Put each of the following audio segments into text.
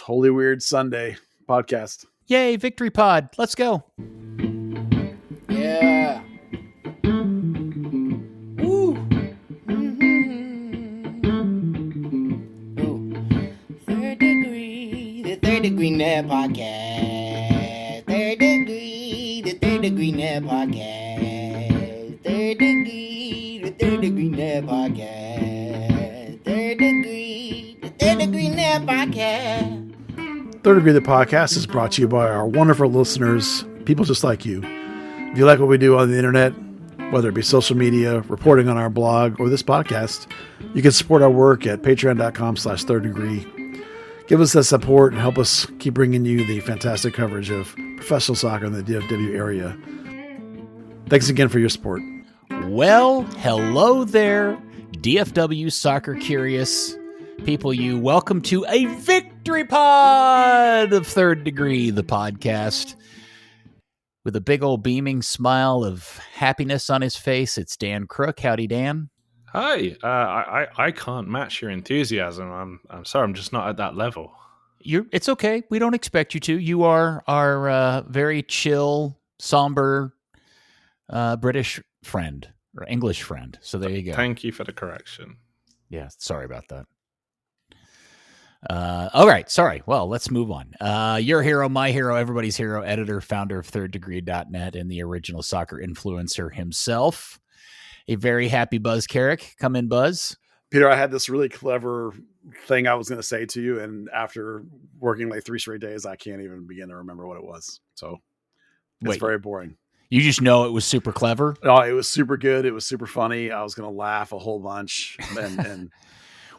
Holy Weird Sunday podcast. Yay, Victory Pod. Let's go. Yeah. Woo. Third Degree, the Third Degree Net Podcast. Third Degree, the Third Degree Net Podcast. Third Degree, the Third Degree Net Podcast. Third Degree, the Third Degree Net Podcast. Third Degree, the podcast, is brought to you by our wonderful listeners, people just like you. If you like what we do on the internet, whether it be social media, reporting on our blog, or this podcast, you can support our work at patreon.com/third degree. Give us that support and help us keep bringing you the fantastic coverage of professional soccer in the DFW area. Thanks again for your support. Well, hello there, DFW soccer curious people. You welcome to a Victory Pod of Third Degree, the podcast. With a big old beaming smile of happiness on his face, it's Dan Crooke. Howdy, Dan. Hi. I can't match your enthusiasm. I'm sorry. I'm just not at that level. It's okay. We don't expect you to. You are our very chill, somber British friend or English friend. So there you go. Thank you for the correction. Yeah, sorry about that. All right, sorry. Well, let's move on. Your hero, my hero, everybody's hero, editor, founder of thirddegree.net, and the original soccer influencer himself. A very happy Buzz Carrick. Come in, Buzz. Peter, I had this really clever thing I was going to say to you, and after working like 3 straight days, I can't even begin to remember what it was. So it's very boring. You just know it was super clever? Oh, it was super good. It was super funny. I was going to laugh a whole bunch. And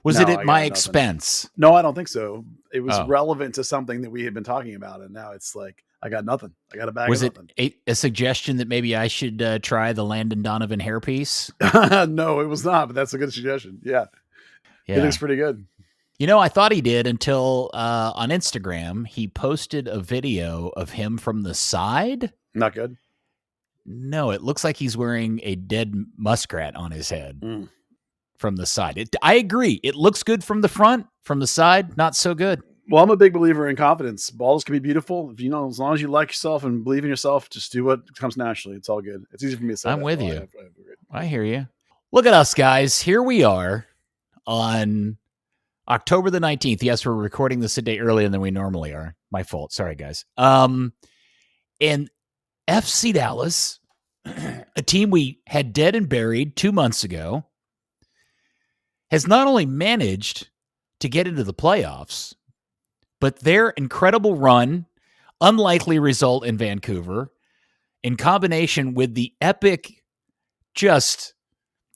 was it at my expense? No, I don't think so. It was relevant to something that we had been talking about, and now it's like I got nothing. I got a bag of nothing. Was it a suggestion that maybe I should try the Landon Donovan hairpiece? No, it was not, but that's a good suggestion. Yeah. It looks pretty good. You know, I thought he did until on Instagram, he posted a video of him from the side. Not good? No, it looks like he's wearing a dead muskrat on his head. From the side. I agree. It looks good from the front. From the side, not so good. Well, I'm a big believer in confidence. Balls can be beautiful. If as long as you like yourself and believe in yourself, just do what comes naturally. It's all good. It's easy for me to say. I'm with you. I hear you. Look at us, guys. Here we are on October the 19th. Yes, we're recording this a day earlier than we normally are. My fault. Sorry, guys. And FC Dallas, a team we had dead and buried 2 months ago, has not only managed to get into the playoffs, but their incredible run, unlikely result in Vancouver, in combination with the epic just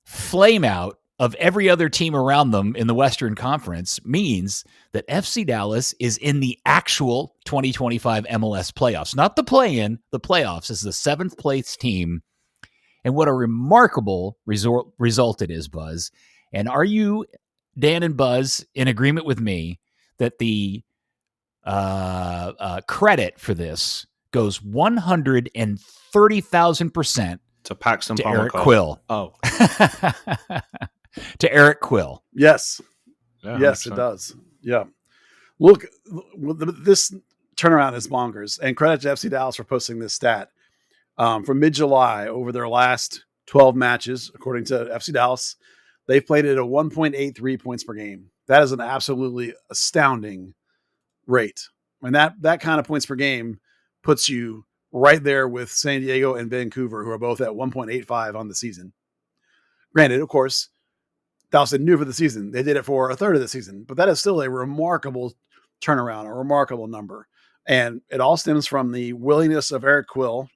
flame out of every other team around them in the Western Conference, means that FC Dallas is in the actual 2025 MLS playoffs. Not the play-in, the playoffs, as the 7th place team. And what a remarkable result it is, Buzz. And are you, Dan and Buzz, in agreement with me that the credit for this goes 130,000% to Paxton to Palmer Eric Quill? Oh. To Eric Quill. Yes. Yeah, yes, 100%. it does. Yeah. Look, this turnaround is bonkers. And credit to FC Dallas for posting this stat. From mid-July, over their last 12 matches, according to FC Dallas, they've played at a 1.83 points per game. That is an absolutely astounding rate. And that kind of points per game puts you right there with San Diego and Vancouver, who are both at 1.85 on the season. Granted, of course, Dallas didn't do it for the season. They did it for a third of the season, but that is still a remarkable turnaround, a remarkable number. And it all stems from the willingness of Eric Quill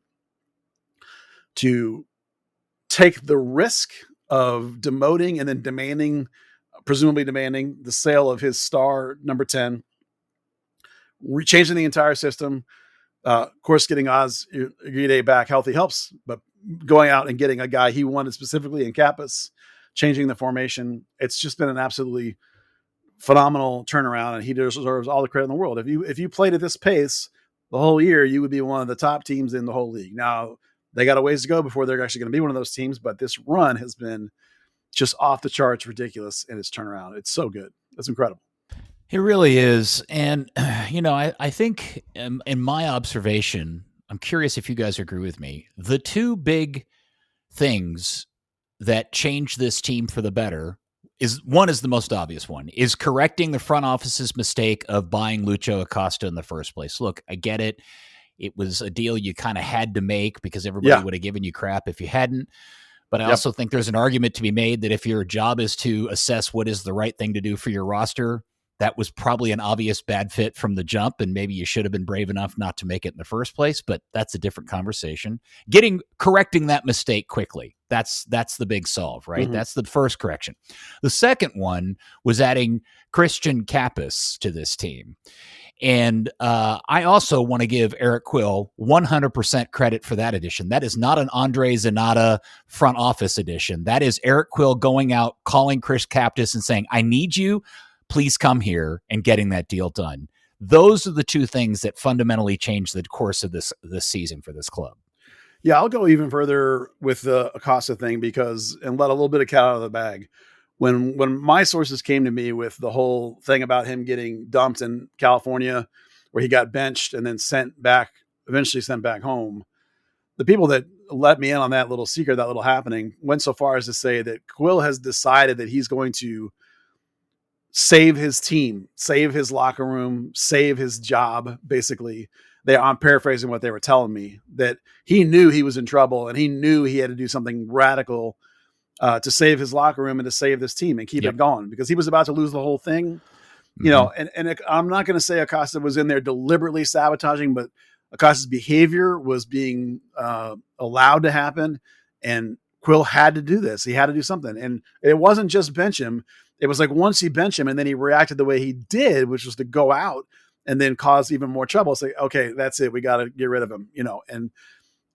to take the risk of demoting and then presumably demanding the sale of his star number 10, changing the entire system. Of course, getting Oz Ugide back healthy helps, but going out and getting a guy he wanted specifically in Cappis, changing the formation. It's just been an absolutely phenomenal turnaround, and he deserves all the credit in the world. If you played at this pace the whole year, you would be one of the top teams in the whole league. Now, they got a ways to go before they're actually going to be one of those teams, but this run has been just off the charts ridiculous in its turnaround. It's so good. It's incredible. It really is. And, I think in my observation, I'm curious if you guys agree with me. The two big things that change this team for the better is the most obvious one, is correcting the front office's mistake of buying Lucho Acosta in the first place. Look, I get it. It was a deal you kind of had to make because everybody would have given you crap if you hadn't. But I also think there's an argument to be made that if your job is to assess what is the right thing to do for your roster, that was probably an obvious bad fit from the jump, and maybe you should have been brave enough not to make it in the first place, but that's a different conversation. Correcting that mistake quickly, that's the big solve, right? Mm-hmm. That's the first correction. The second one was adding Christian Cappis to this team. And I also want to give Eric Quill 100% credit for that addition. That is not an Andre Zanata front office addition. That is Eric Quill going out, calling Chris Cappis and saying, I need you. Please come here, and getting that deal done. Those are the two things that fundamentally change the course of this season for this club. Yeah, I'll go even further with the Acosta thing and let a little bit of cat out of the bag. When my sources came to me with the whole thing about him getting dumped in California, where he got benched and then eventually sent back home, the people that let me in on that little secret, that little happening, went so far as to say that Quill has decided that he's going to save his team, save his locker room, save his job. Basically, I'm paraphrasing what they were telling me, that he knew he was in trouble and he knew he had to do something radical to save his locker room and to save this team and keep it going, because he was about to lose the whole thing. Mm-hmm. And I'm not going to say Acosta was in there deliberately sabotaging, but Acosta's behavior was being allowed to happen, and Quill had to do this. He had to do something, and it wasn't just bench him. It was like once he benched him and then he reacted the way he did, which was to go out and then cause even more trouble. It's like, okay, that's it. We got to get rid of him,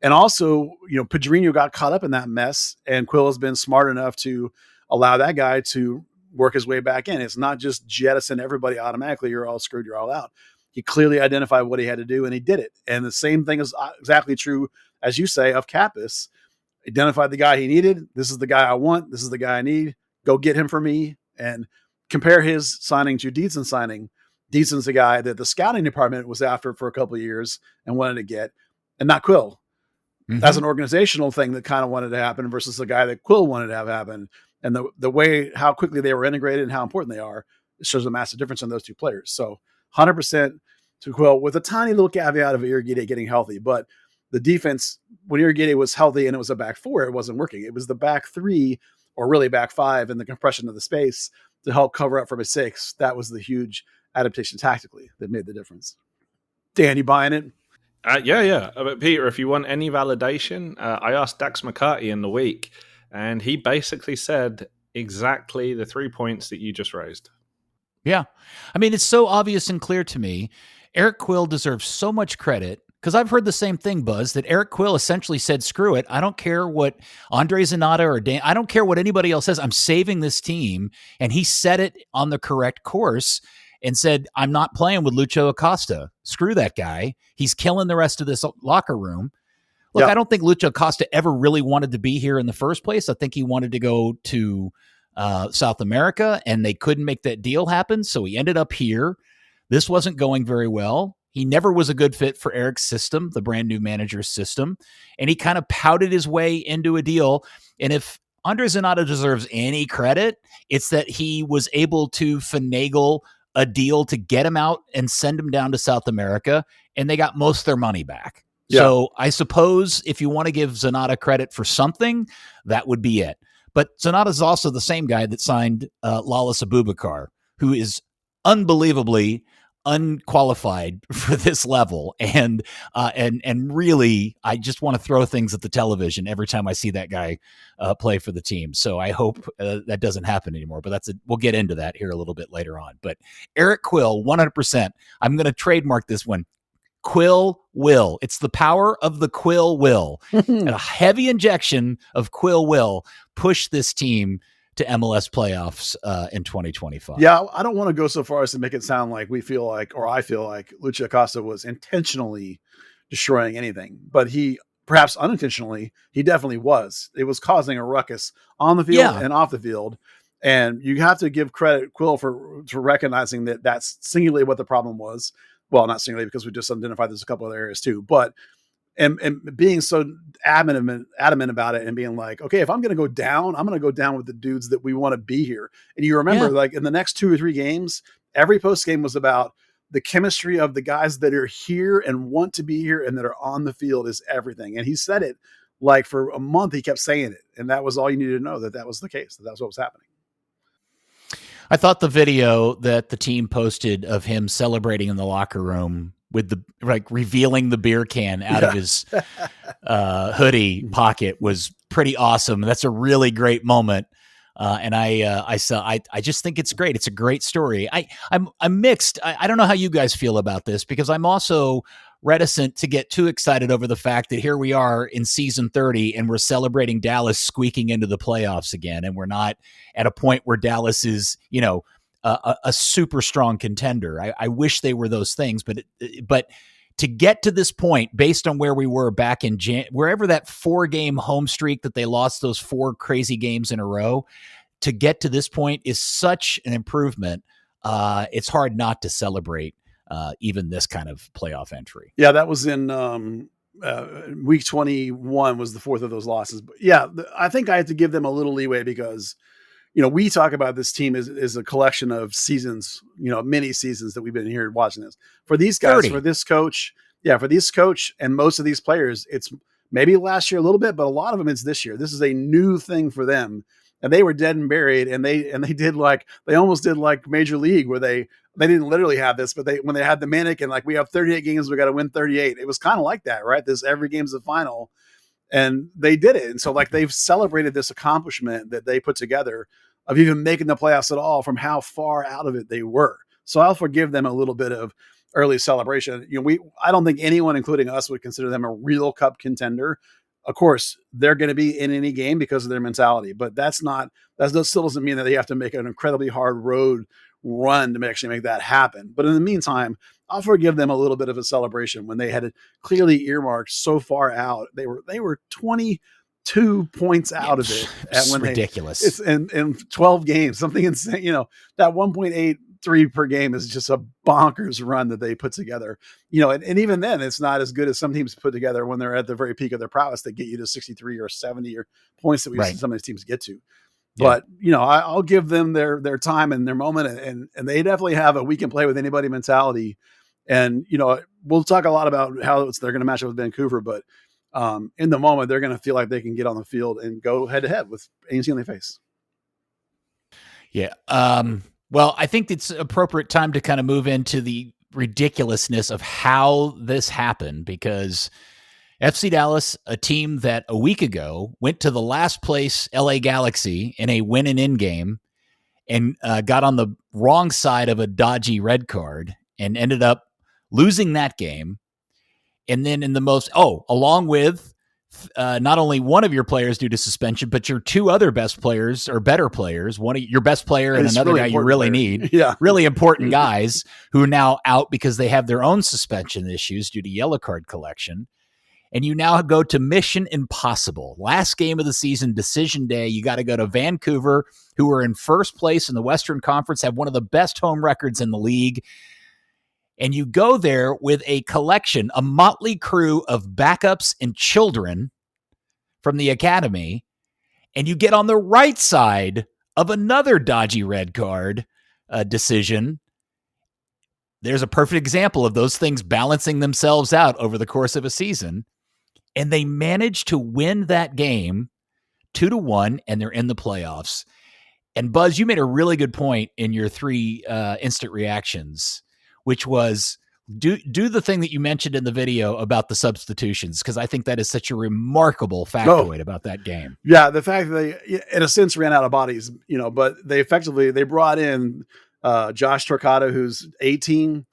and also, Pedrinho got caught up in that mess, and Quill has been smart enough to allow that guy to work his way back in. It's not just jettison everybody automatically. You're all screwed. You're all out. He clearly identified what he had to do, and he did it. And the same thing is exactly true, as you say, of Cappis. Identified the guy he needed. This is the guy I want. This is the guy I need. Go get him for me. And compare his signing to Dietz's signing. Dietz's a guy that the scouting department was after for a couple of years and wanted to get, and not Quill. Mm-hmm. That's an organizational thing that kind of wanted to happen versus the guy that Quill wanted to have happen. And the way, how quickly they were integrated and how important they are, it shows a massive difference in those two players. So 100% to Quill, with a tiny little caveat of Irrigate getting healthy. But the defense, when Irrigate was healthy and it was a back four, it wasn't working. It was the back three, or really back five, and the compression of the space to help cover up for mistakes. That was the huge adaptation tactically that made the difference. Dan, you buying it? Yeah. But Peter, if you want any validation, I asked Dax McCarty in the week, and he basically said exactly the 3 points that you just raised. Yeah. I mean, it's so obvious and clear to me. Eric Quill deserves so much credit, because I've heard the same thing, Buzz, that Eric Quill essentially said, screw it. I don't care what Andre Zanata or Dan, I don't care what anybody else says. I'm saving this team. And he set it on the correct course and said, I'm not playing with Lucho Acosta. Screw that guy. He's killing the rest of this locker room. Look, I don't think Lucho Acosta ever really wanted to be here in the first place. I think he wanted to go to South America, and they couldn't make that deal happen. So he ended up here. This wasn't going very well. He never was a good fit for Eric's system, the brand new manager's system. And he kind of pouted his way into a deal. And if Andre Zanata deserves any credit, it's that he was able to finagle a deal to get him out and send him down to South America, and they got most of their money back. Yeah. So I suppose if you want to give Zanata credit for something, that would be it. But Zanata is also the same guy that signed Lalas Abubakar, who is unbelievably unqualified for this level. And really, I just want to throw things at the television every time I see that guy play for the team. So I hope that doesn't happen anymore, but we'll get into that here a little bit later on. But Eric Quill, 100%. I'm going to trademark this one. Quill will. It's the power of the Quill will. And a heavy injection of Quill will push this team to MLS playoffs in 2025. Yeah, I don't want to go so far as to make it sound like I feel like Lucho Acosta was intentionally destroying anything, but he, perhaps unintentionally, he definitely was. It was causing a ruckus on the field and off the field. And you have to give credit Quill for recognizing that that's singularly what the problem was. Well, not singularly, because we just identified there's a couple other areas too, but and being so adamant about it and being like, okay, if I'm going to go down, I'm going to go down with the dudes that we want to be here. And you remember, like in the next 2 or 3 games, every post game was about the chemistry of the guys that are here and want to be here and that are on the field is everything. And he said it like for a month. He kept saying it, and that was all you needed to know, that was the case. That's what was happening. I thought the video that the team posted of him celebrating in the locker room with the revealing the beer can out of his hoodie pocket was pretty awesome. That's a really great moment. And I just think it's great. It's a great story. I'm mixed. I don't know how you guys feel about this, because I'm also reticent to get too excited over the fact that here we are in season 30 and we're celebrating Dallas squeaking into the playoffs again. And we're not at a point where Dallas is, a super strong contender. I wish they were those things, but to get to this point, based on where we were back in wherever that 4-game home streak that they lost those 4 crazy games in a row, to get to this point is such an improvement. It's hard not to celebrate even this kind of playoff entry. Yeah, that was in week 21 was the 4th of those losses. But yeah, I think I have to give them a little leeway because, we talk about this team is a collection of seasons, many seasons that we've been here watching this. For these guys, 30. for this coach and most of these players, it's maybe last year a little bit, but a lot of them it's this year. This is a new thing for them. And they were dead and buried, and they almost did like Major League, where they didn't literally have this, but when they had the mannequin, like, we have 38 games, we got to win 38. It was kind of like that, right? This every game's the final, and they did it. And so like they've celebrated this accomplishment that they put together of even making the playoffs at all from how far out of it they were. So I'll forgive them a little bit of early celebration. I don't think anyone, including us, would consider them a real cup contender. Of course, they're going to be in any game because of their mentality, but that still doesn't mean that they have to make an incredibly hard road run to actually make that happen. But in the meantime, I'll forgive them a little bit of a celebration when they had it clearly earmarked so far out. They were 22 points out of it. It's ridiculous. It's in 12 games, something insane. That 1.83 per game is just a bonkers run that they put together. And even then, it's not as good as some teams put together when they're at the very peak of their prowess that get you to 63 or 70 or points that we've seen some of these teams get to. But, I'll give them their time and their moment, and they definitely have a we can play with anybody mentality. And, we'll talk a lot about how they're going to match up with Vancouver, but in the moment, they're going to feel like they can get on the field and go head to head with any team they face. Yeah. Well, I think it's appropriate time to kind of move into the ridiculousness of how this happened, because FC Dallas, a team that a week ago went to the last place LA Galaxy in a win and in game and got on the wrong side of a dodgy red card and ended up losing that game. And then along with not only one of your players due to suspension, but your 2 other best players or better players, one of your best player and another really guy you really need, really important guys who are now out because they have their own suspension issues due to yellow card collection. And you now go to Mission Impossible. Last game of the season, decision day. You got to go to Vancouver, who are in first place in the Western Conference, have one of the best home records in the league. And you go there with a collection, a motley crew of backups and children from the academy, and you get on the right side of another dodgy red card decision. There's a perfect example of those things balancing themselves out over the course of a season. And they managed to win that game 2-1, and they're in the playoffs. And Buzz, you made a really good point in your 3 instant reactions, which was do the thing that you mentioned in the video about the substitutions, because I think that is such a remarkable factoid about that game. Yeah, the fact that they, in a sense, ran out of bodies, but they brought in Josh Torquato, who's 18,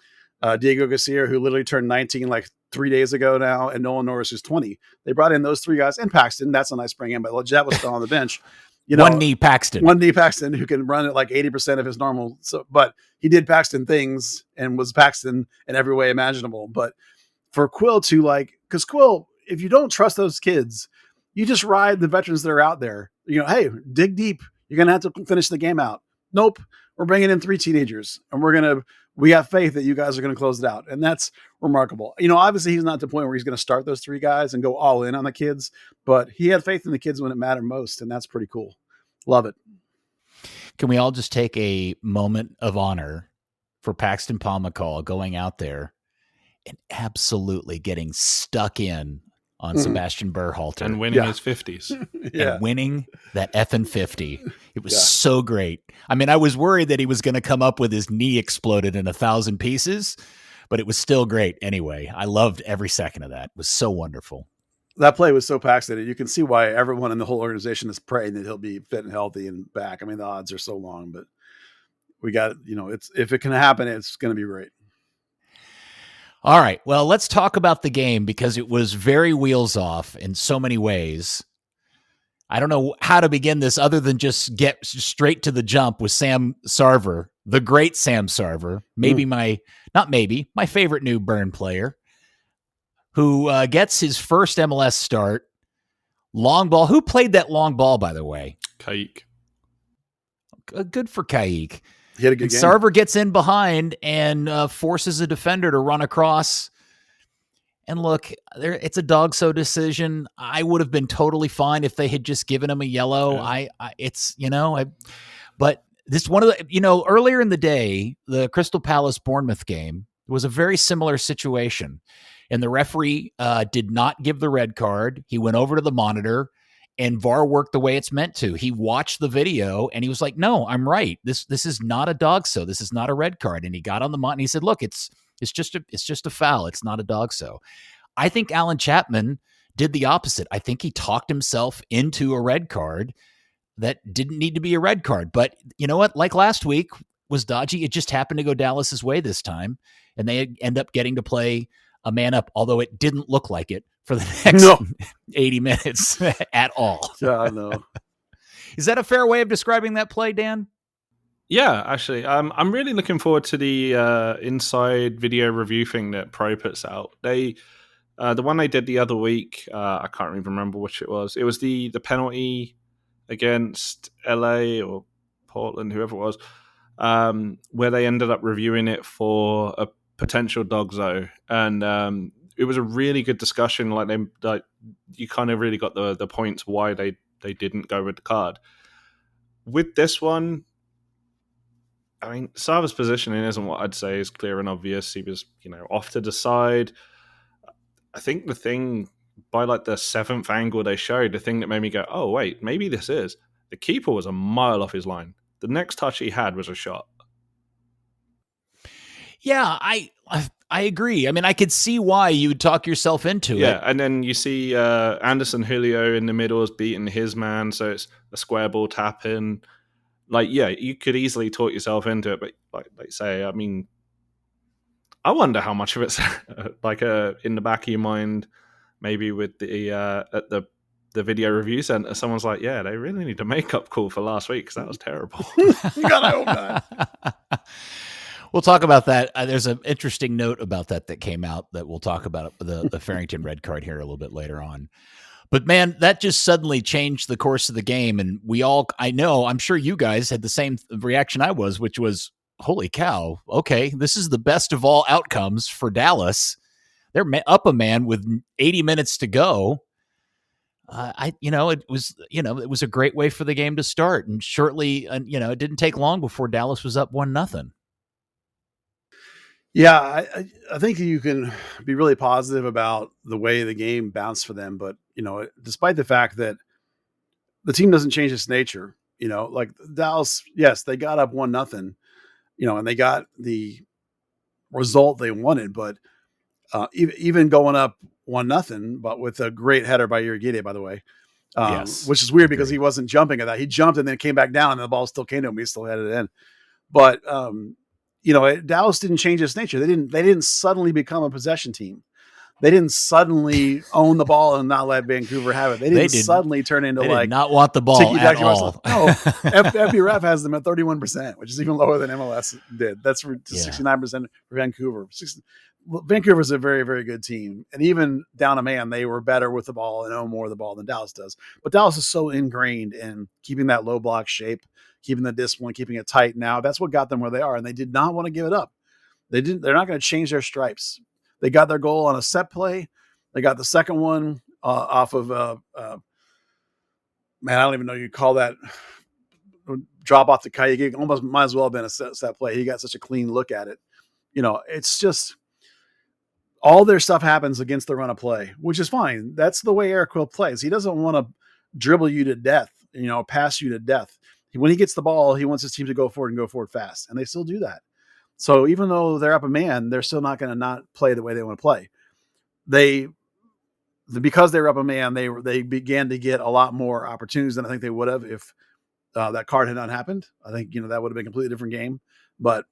Diego Garcia, who literally turned 19 like 3 days ago now, and Nolan Norris, who's 20. They brought in those 3 guys, and Paxton. That's a nice bring in, but Jet was still on the bench. One knee Paxton, who can run at like 80% of his normal. So, but he did Paxton things and was Paxton in every way imaginable. But for Quill to because Quill, if you don't trust those kids, you just ride the veterans that are out there. Hey, dig deep. You're going to have to finish the game out. Nope. We're bringing in 3 teenagers, and we have faith that you guys are going to close it out. And that's remarkable. Obviously he's not to the point where he's going to start those 3 guys and go all in on the kids, but he had faith in the kids when it mattered most. And that's pretty cool. Love it. Can we all just take a moment of honor for Paxton Pomacall going out there and absolutely getting stuck in on Sebastian Berhalter and winning his 50s and winning that effing 50. It was so great. I mean, I was worried that he was going to come up with his knee exploded in 1,000 pieces, but it was still great anyway. I loved every second of that. It was so wonderful. That play was so Paxton. You can see why everyone in the whole organization is praying that he'll be fit and healthy and back. I mean, the odds are so long, but we got, if it can happen, it's going to be great. All right. Well, let's talk about the game because it was very wheels off in so many ways. I don't know how to begin this other than just get straight to the jump with Sam Sarver, the great Sam Sarver, my favorite new Burn player, who gets his first MLS start. Long ball. Who played that long ball, by the way? Caik. Good for Caik. He had a good game. Sarver gets in behind and forces a defender to run across. And look, it's a dog-so decision. I would have been totally fine if they had just given him a yellow. Yeah. But this one of the, earlier in the day, the Crystal Palace Bournemouth game was a very similar situation. And the referee did not give the red card. He went over to the monitor. And VAR worked the way it's meant to. He watched the video and he was like, "No, I'm right. This is not a dog-so. This is not a red card." And he got on the monitor and he said, "Look, it's just a foul. It's not a dog-so." I think Alan Chapman did the opposite. I think he talked himself into a red card that didn't need to be a red card. But you know what? Like last week was dodgy. It just happened to go Dallas's way this time, and they end up getting to play a man up, although it didn't look like it for the next 80 minutes at all. Yeah, I know. Is that a fair way of describing that play, Dan? Yeah, actually. I'm really looking forward to the inside video review thing that Pro puts out. The one they did the other week, I can't even remember which it was. It was the penalty against LA or Portland, whoever it was, where they ended up reviewing it for a potential dog-so. And it was a really good discussion. You kind of really got the points why they didn't go with the card. With this one, I mean, Sarver's positioning isn't what I'd say is clear and obvious. He was, off to the side. I think the thing by the 7th angle they showed, the thing that made me go, "Oh wait, maybe this is." The keeper was a mile off his line. The next touch he had was a shot. Yeah, I agree. I mean, I could see why you would talk yourself into it. Yeah, and then you see Anderson Julio in the middle is beating his man, so it's a square ball tap in. You could easily talk yourself into it, but like say, I mean, I wonder how much of it's in the back of your mind, maybe with the at the video review center, someone's like, "Yeah, they really need a makeup call for last week because that was terrible." God, I hope not. We'll talk about that. There's an interesting note about that came out that we'll talk about the Farrington red card here a little bit later on. But man, that just suddenly changed the course of the game. And I'm sure you guys had the same reaction I was, which was, holy cow. Okay. This is the best of all outcomes for Dallas. They're up a man with 80 minutes to go. It was a great way for the game to start. And shortly, it didn't take long before Dallas was up 1-0. Yeah, I think you can be really positive about the way the game bounced for them. But, despite the fact that the team doesn't change its nature, like Dallas, yes, they got up 1-0, and they got the result they wanted. But even going up 1-0, but with a great header by Uriguide, by the way, yes, which is weird because he wasn't jumping at that. He jumped and then came back down and the ball still came to him. He still had it in. But, Dallas didn't change its nature. They didn't suddenly become a possession team. They didn't suddenly own the ball and not let Vancouver have it. They didn't suddenly turn into they like did not want the ball at all. No, FBref has them at 31%, which is even lower than MLS did. That's for 69% for Vancouver. Vancouver's a very, very good team. And even down a man, they were better with the ball and own more of the ball than Dallas does. But Dallas is so ingrained in keeping that low block shape, keeping the discipline, keeping it tight now. That's what got them where they are. And they did not want to give it up. They're not going to change their stripes. They got their goal on a set play. They got the second one off of, man, I don't even know you call that drop off the kite. Almost might as well have been a set play. He got such a clean look at it. It's just, all their stuff happens against the run of play, which is fine. That's the way Eric Quill plays. He doesn't want to dribble you to death, pass you to death. When he gets the ball, he wants his team to go forward and go forward fast. And they still do that. So even though they're up a man, they're still not going to not play the way they want to play. Because they were up a man, they began to get a lot more opportunities than I think they would have if that card had not happened. I think, that would have been a completely different game, but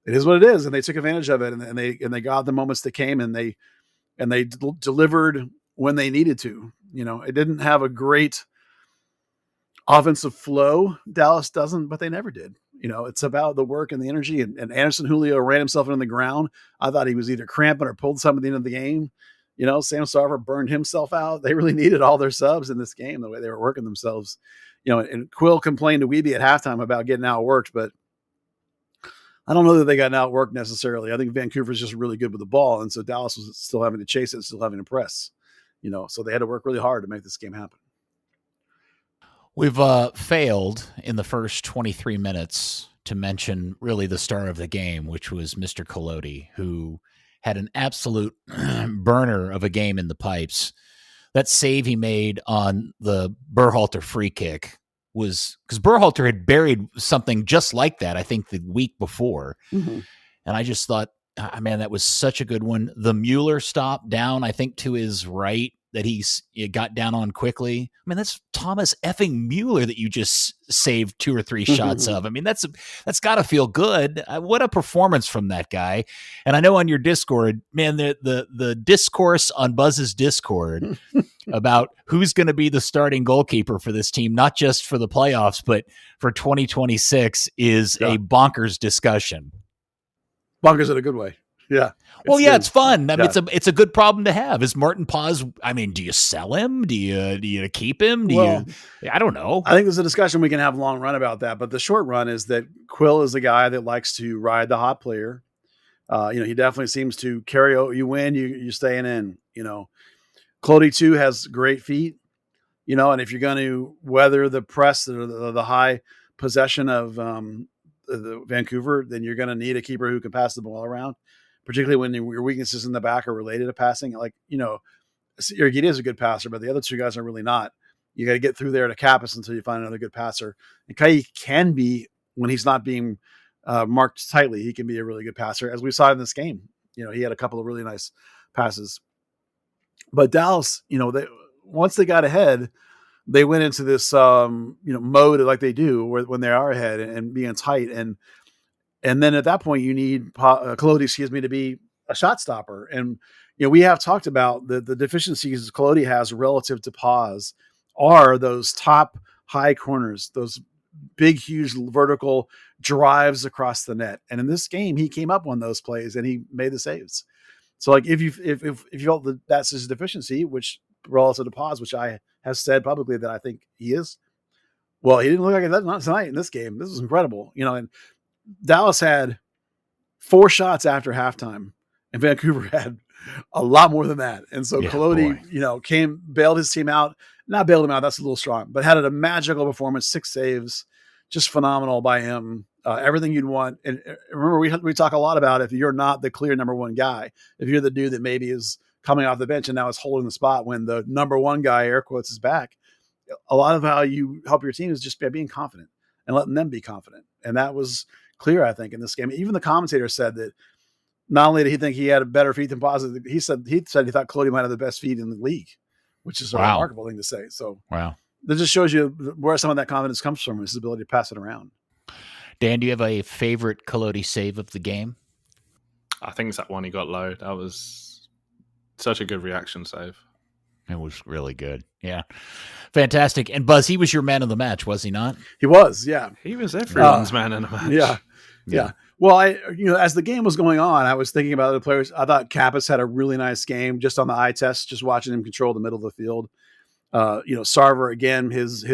it is what it is. And they took advantage of it, and they got the moments that came, and they delivered when they needed to. It didn't have a great offensive flow. Dallas doesn't, but they never did. It's about the work and the energy. And Anderson Julio ran himself into the ground. I thought he was either cramping or pulled something at the end of the game. Sam Sarver burned himself out. They really needed all their subs in this game, the way they were working themselves. And Quill complained to Weeby at halftime about getting outworked, but I don't know that they got outworked necessarily. I think Vancouver's just really good with the ball. And so Dallas was still having to chase it, still having to press, so they had to work really hard to make this game happen. We've failed in the first 23 minutes to mention really the star of the game, which was Mr. Collodi, who had an absolute burner of a game in the pipes. That save he made on the Berhalter free kick was because Berhalter had buried something just like that, I think, the week before. Mm-hmm. And I just thought, man, that was such a good one. The Mueller stop down, I think, to his right that he got down on quickly. I mean, that's Thomas effing Mueller that you just saved 2 or 3 shots of. I mean, that's got to feel good. What a performance from that guy. And I know on your Discord, man, the discourse on Buzz's Discord about who's going to be the starting goalkeeper for this team, not just for the playoffs, but for 2026 is a bonkers discussion. Bonkers in a good way. Yeah. Well, it's fun. I mean, it's a good problem to have. Is Martin Paz? I mean, do you sell him? Do you keep him? I don't know. I think there's a discussion we can have long run about that. But the short run is that Quill is the guy that likes to ride the hot player. He definitely seems to carry. You win, you staying in. Collodi too has great feet. And if you're going to weather the press or the high possession of the Vancouver, then you're going to need a keeper who can pass the ball around. Particularly when your weaknesses in the back are related to passing. Like, Urquidez is a good passer, but the other 2 guys are really not. You got to get through there to Cappis until you find another good passer. And Kai can be, when he's not being marked tightly, he can be a really good passer, as we saw in this game. He had a couple of really nice passes. But Dallas, once they got ahead, they went into this, mode like they do when they are ahead and being tight. And then at that point, you need Collodi, to be a shot stopper. And, we have talked about the deficiencies Collodi has relative to Paz are those top high corners, those big, huge vertical drives across the net. And in this game, he came up on those plays and he made the saves. So like, if you felt that that's his deficiency, which relative to Paz, which I have said publicly that I think he is, well, he didn't look like that not tonight in this game. This was incredible, and Dallas had 4 shots after halftime, and Vancouver had a lot more than that. And so Collodi, bailed his team out. Not bailed him out, that's a little strong, but had a magical performance, 6 saves, just phenomenal by him. Everything you'd want. And remember, we talk a lot about if you're not the clear number 1 guy, if you're the dude that maybe is coming off the bench and now is holding the spot when the number 1 guy, air quotes, is back. A lot of how you help your team is just by being confident and letting them be confident. And that was clear, I think, in this game. Even the commentator said that not only did he think he had a better feet than Paz, he said he thought Collodi might have the best feet in the league, which is a remarkable thing to say. So that just shows you where some of that confidence comes from, his ability to pass it around. Dan, do you have a favorite Collodi save of the game? I think it's that one he got low. That was such a good reaction save. It was really good. Yeah. Fantastic. And Buzz, he was your man of the match, was he not? He was, yeah. He was everyone's man in the match. Yeah. Well, as the game was going on, I was thinking about other players. I thought Cappis had a really nice game just on the eye test, just watching him control the middle of the field. Sarver, again, his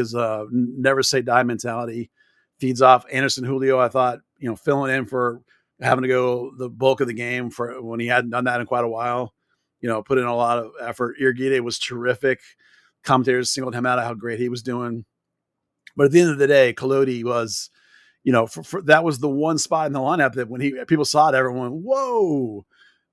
never say die mentality feeds off Anderson Julio. I thought, filling in for having to go the bulk of the game for when he hadn't done that in quite a while, put in a lot of effort. Irgide was terrific. Commentators singled him out of how great he was doing. But at the end of the day, Collodi was, that was the one spot in the lineup that when people saw it, everyone went, whoa.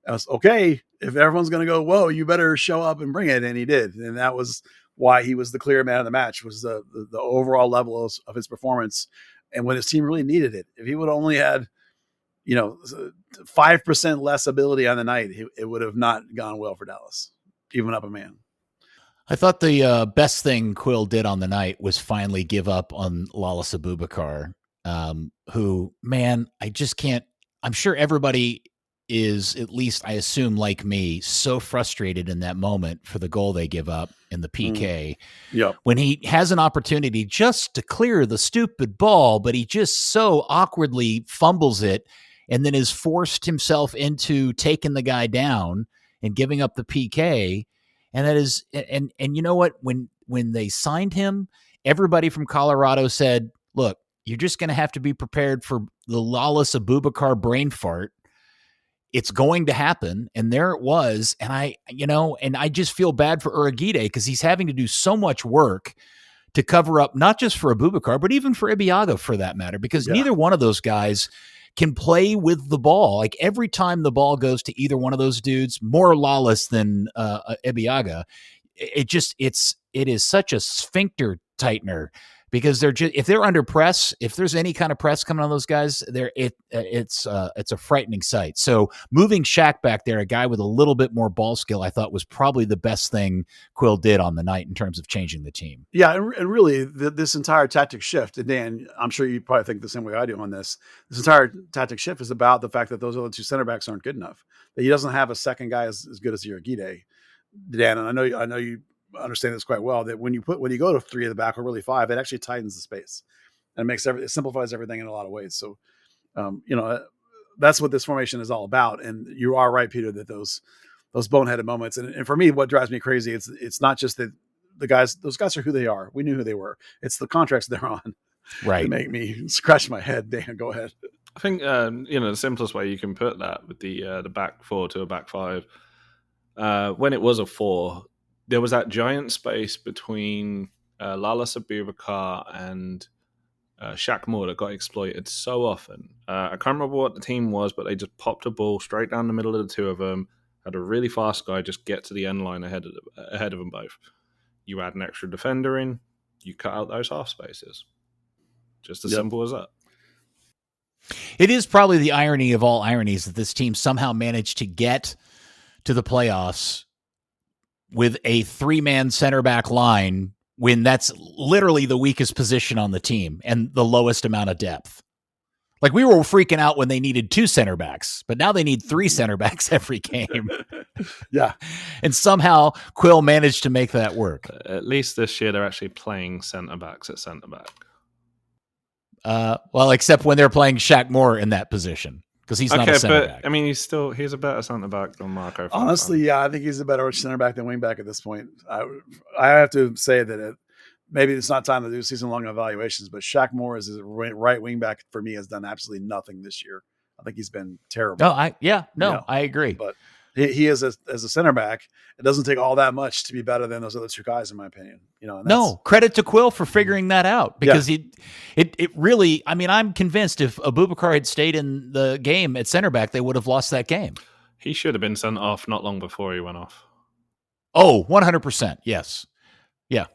I was okay. If everyone's going to go, whoa, you better show up and bring it. And he did. And that was why he was the clear man of the match, was the overall level of his performance. And when his team really needed it, if he would only had, 5% less ability on the night, it would have not gone well for Dallas, even up a man. I thought the best thing Quill did on the night was finally give up on Lalas Abubakar, who, man, I just can't. I'm sure everybody is, at least I assume like me, so frustrated in that moment for the goal they give up in the PK. Yeah. When he has an opportunity just to clear the stupid ball, but he just so awkwardly fumbles it and then has forced himself into taking the guy down and giving up the PK. And that is, and you know what? When they signed him, everybody from Colorado said, look, you're just going to have to be prepared for the Lalas Abubakar brain fart. It's going to happen. And there it was. And I just feel bad for Uragide because he's having to do so much work to cover up, not just for Abubakar, but even for Ibiaga for that matter, because neither one of those guys can play with the ball. Like every time the ball goes to either one of those dudes, more Lalas than Ibiaga, it is such a sphincter tightener. Because if they're under press, if there's any kind of press coming on those guys, it's a frightening sight. So moving Shaq back there, a guy with a little bit more ball skill, I thought was probably the best thing Quill did on the night in terms of changing the team. Yeah, and really this entire tactic shift, and Dan, I'm sure you probably think the same way I do on this. This entire tactic shift is about the fact that those other two center backs aren't good enough. That he doesn't have a second guy as good as Uragide, Dan, and I know you understand this quite well, that when you go to 3 at the back or really 5, it actually tightens the space and it simplifies everything in a lot of ways. So, that's what this formation is all about. And you are right, Peter, that those boneheaded moments. And for me, what drives me crazy, it's not just that those guys are who they are. We knew who they were. It's the contracts they're on. Right. That make me scratch my head. Dan, go ahead. I think, the simplest way you can put that with the back 4 to a back 5, when it was a 4, there was that giant space between Lalas Abubakar and Shaq Moore that got exploited so often. I can't remember what the team was, but they just popped a ball straight down the middle of the two of them, had a really fast guy just get to the end line ahead of them both. You add an extra defender in, you cut out those half spaces. Just as simple as that. It is probably the irony of all ironies that this team somehow managed to get to the playoffs with a 3-man center back line when that's literally the weakest position on the team and the lowest amount of depth. Like we were freaking out when they needed 2 center backs, but now they need 3 center backs every game. Yeah. And somehow Quill managed to make that work. At least this year they're actually playing center backs at center back. Well, except when they're playing Shaq Moore in that position. Because he's not a center back. I mean, he's a better center back than Marco. Honestly, yeah, I think he's a better center back than wing back at this point. I have to say that maybe it's not time to do season-long evaluations, but Shaq Moore as a right wing back for me has done absolutely nothing this year. I think he's been terrible. I agree. But he is as a center back. It doesn't take all that much to be better than those other 2 guys, in my opinion. No, credit to Quill for figuring that out because it really. I mean, I'm convinced if Abubakar had stayed in the game at center back, they would have lost that game. He should have been sent off not long before he went off. Oh, 100%. Yes. Yeah.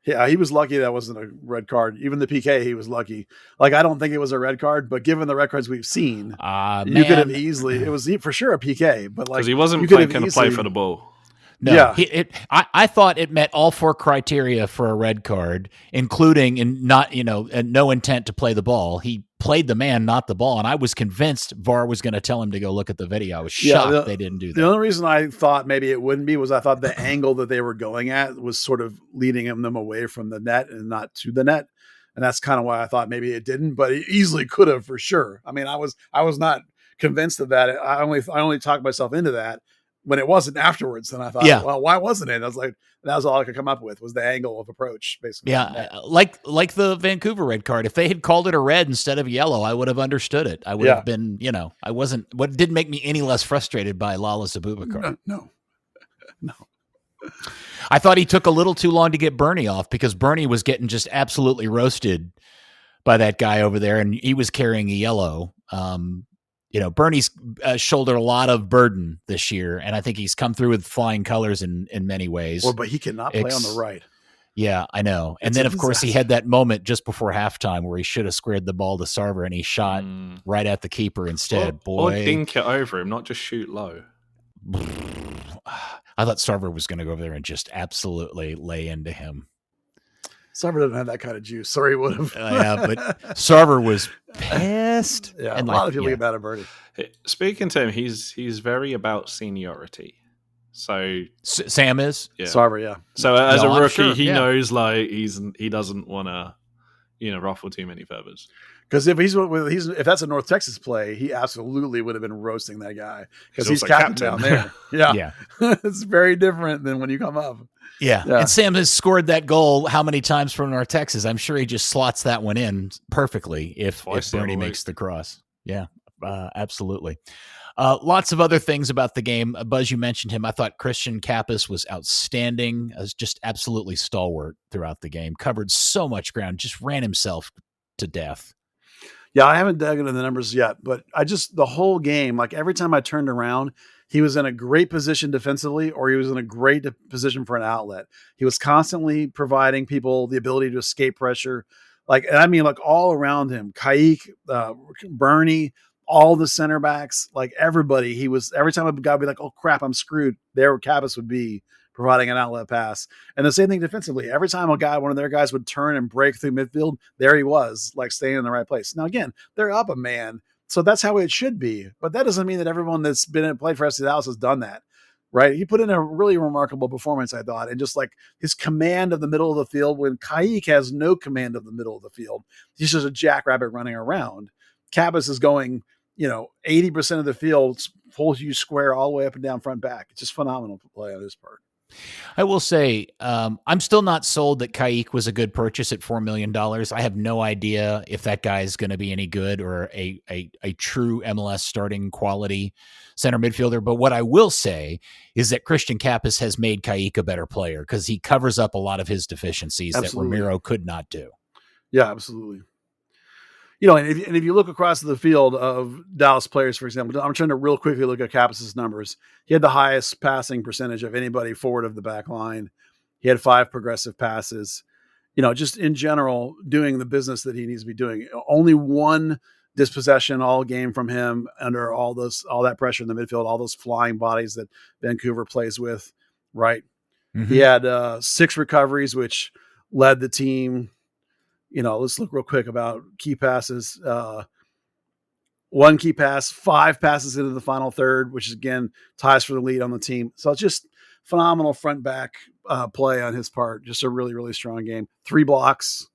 Yeah, he was lucky that wasn't a red card. Even the PK, he was lucky. Like, I don't think it was a red card, but given the red cards we've seen, you could have easily. It was for sure a PK, but like because he wasn't going to play for the ball. No, yeah. I thought it met all 4 criteria for a red card, including no intent to play the ball. He played the man, not the ball. And I was convinced VAR was going to tell him to go look at the video. I was shocked they didn't do that. The only reason I thought maybe it wouldn't be was I thought the angle that they were going at was sort of leading them away from the net and not to the net. And that's kind of why I thought maybe it didn't, but it easily could have for sure. I mean, I was not convinced of that. I only talked myself into that when it wasn't afterwards. Then I thought, well, why wasn't it? I was like, that was all I could come up with was the angle of approach, basically. Yeah, like the Vancouver red card. If they had called it a red instead of yellow, I would have understood it. I would have been, I wasn't. What didn't make me any less frustrated by Lawless Abubakar. No. I thought he took a little too long to get Bernie off because Bernie was getting just absolutely roasted by that guy over there, and he was carrying a yellow. Bernie's shouldered a lot of burden this year, and I think he's come through with flying colors in many ways. Well, but he cannot play on the right. Yeah, I know. And then, of course, he had that moment just before halftime where he should have squared the ball to Sarver, and he shot right at the keeper instead. Or dink it over him, not just shoot low. I thought Sarver was going to go over there and just absolutely lay into him. Sarver doesn't have that kind of juice. Sorry, he would have. But Sarver was pissed. Yeah, and a lot of people get mad at Bernie. Speaking to him, he's very about seniority. So Sam is? Yeah. Sarver, yeah. So as a rookie, he knows like he doesn't want to ruffle too many feathers. Because if that's a North Texas play, he absolutely would have been roasting that guy because he's captain down there. Yeah. It's very different than when you come up. Yeah. And Sam has scored that goal how many times from North Texas? I'm sure he just slots that one in perfectly if Bernie makes the cross. Yeah, absolutely. Lots of other things about the game. Buzz, you mentioned him. I thought Christian Cappis was outstanding. Was just absolutely stalwart throughout the game. Covered so much ground. Just ran himself to death. Yeah, I haven't dug into the numbers yet, but the whole game, like every time I turned around, he was in a great position defensively or he was in a great position for an outlet. He was constantly providing people the ability to escape pressure. Like all around him, Kaik, Bernie, all the center backs, like everybody, every time a guy would be like, oh crap, I'm screwed. There Cappis would be providing an outlet pass. And the same thing defensively. Every time one of their guys would turn and break through midfield, there he was, like staying in the right place. Now, again, they're up a man, so that's how it should be. But that doesn't mean that everyone that's played for FC Dallas has done that, right? He put in a really remarkable performance, I thought, and just like his command of the middle of the field when Kaik has no command of the middle of the field. He's just a jackrabbit running around. Cappis is going, 80% of the field, full huge square all the way up and down front back. It's just phenomenal play on his part. I will say, I'm still not sold that Kaik was a good purchase at $4 million. I have no idea if that guy is going to be any good or a true MLS starting quality center midfielder. But what I will say is that Christian Cappis has made Kaik a better player because he covers up a lot of his deficiencies that Ramiro could not do. Yeah, absolutely. And if you look across the field of Dallas players, for example, I'm trying to real quickly look at Cappis's numbers. He had the highest passing percentage of anybody forward of the back line. He had 5 progressive passes. Just in general, doing the business that he needs to be doing. Only 1 dispossession all game from him under all that pressure in the midfield, all those flying bodies that Vancouver plays with, right? Mm-hmm. He had 6 recoveries, which led the team. Let's look real quick about key passes. 1 key pass, 5 passes into the final third, which is again ties for the lead on the team. So it's just phenomenal front back play on his part. Just a really, really strong game. 3 blocks,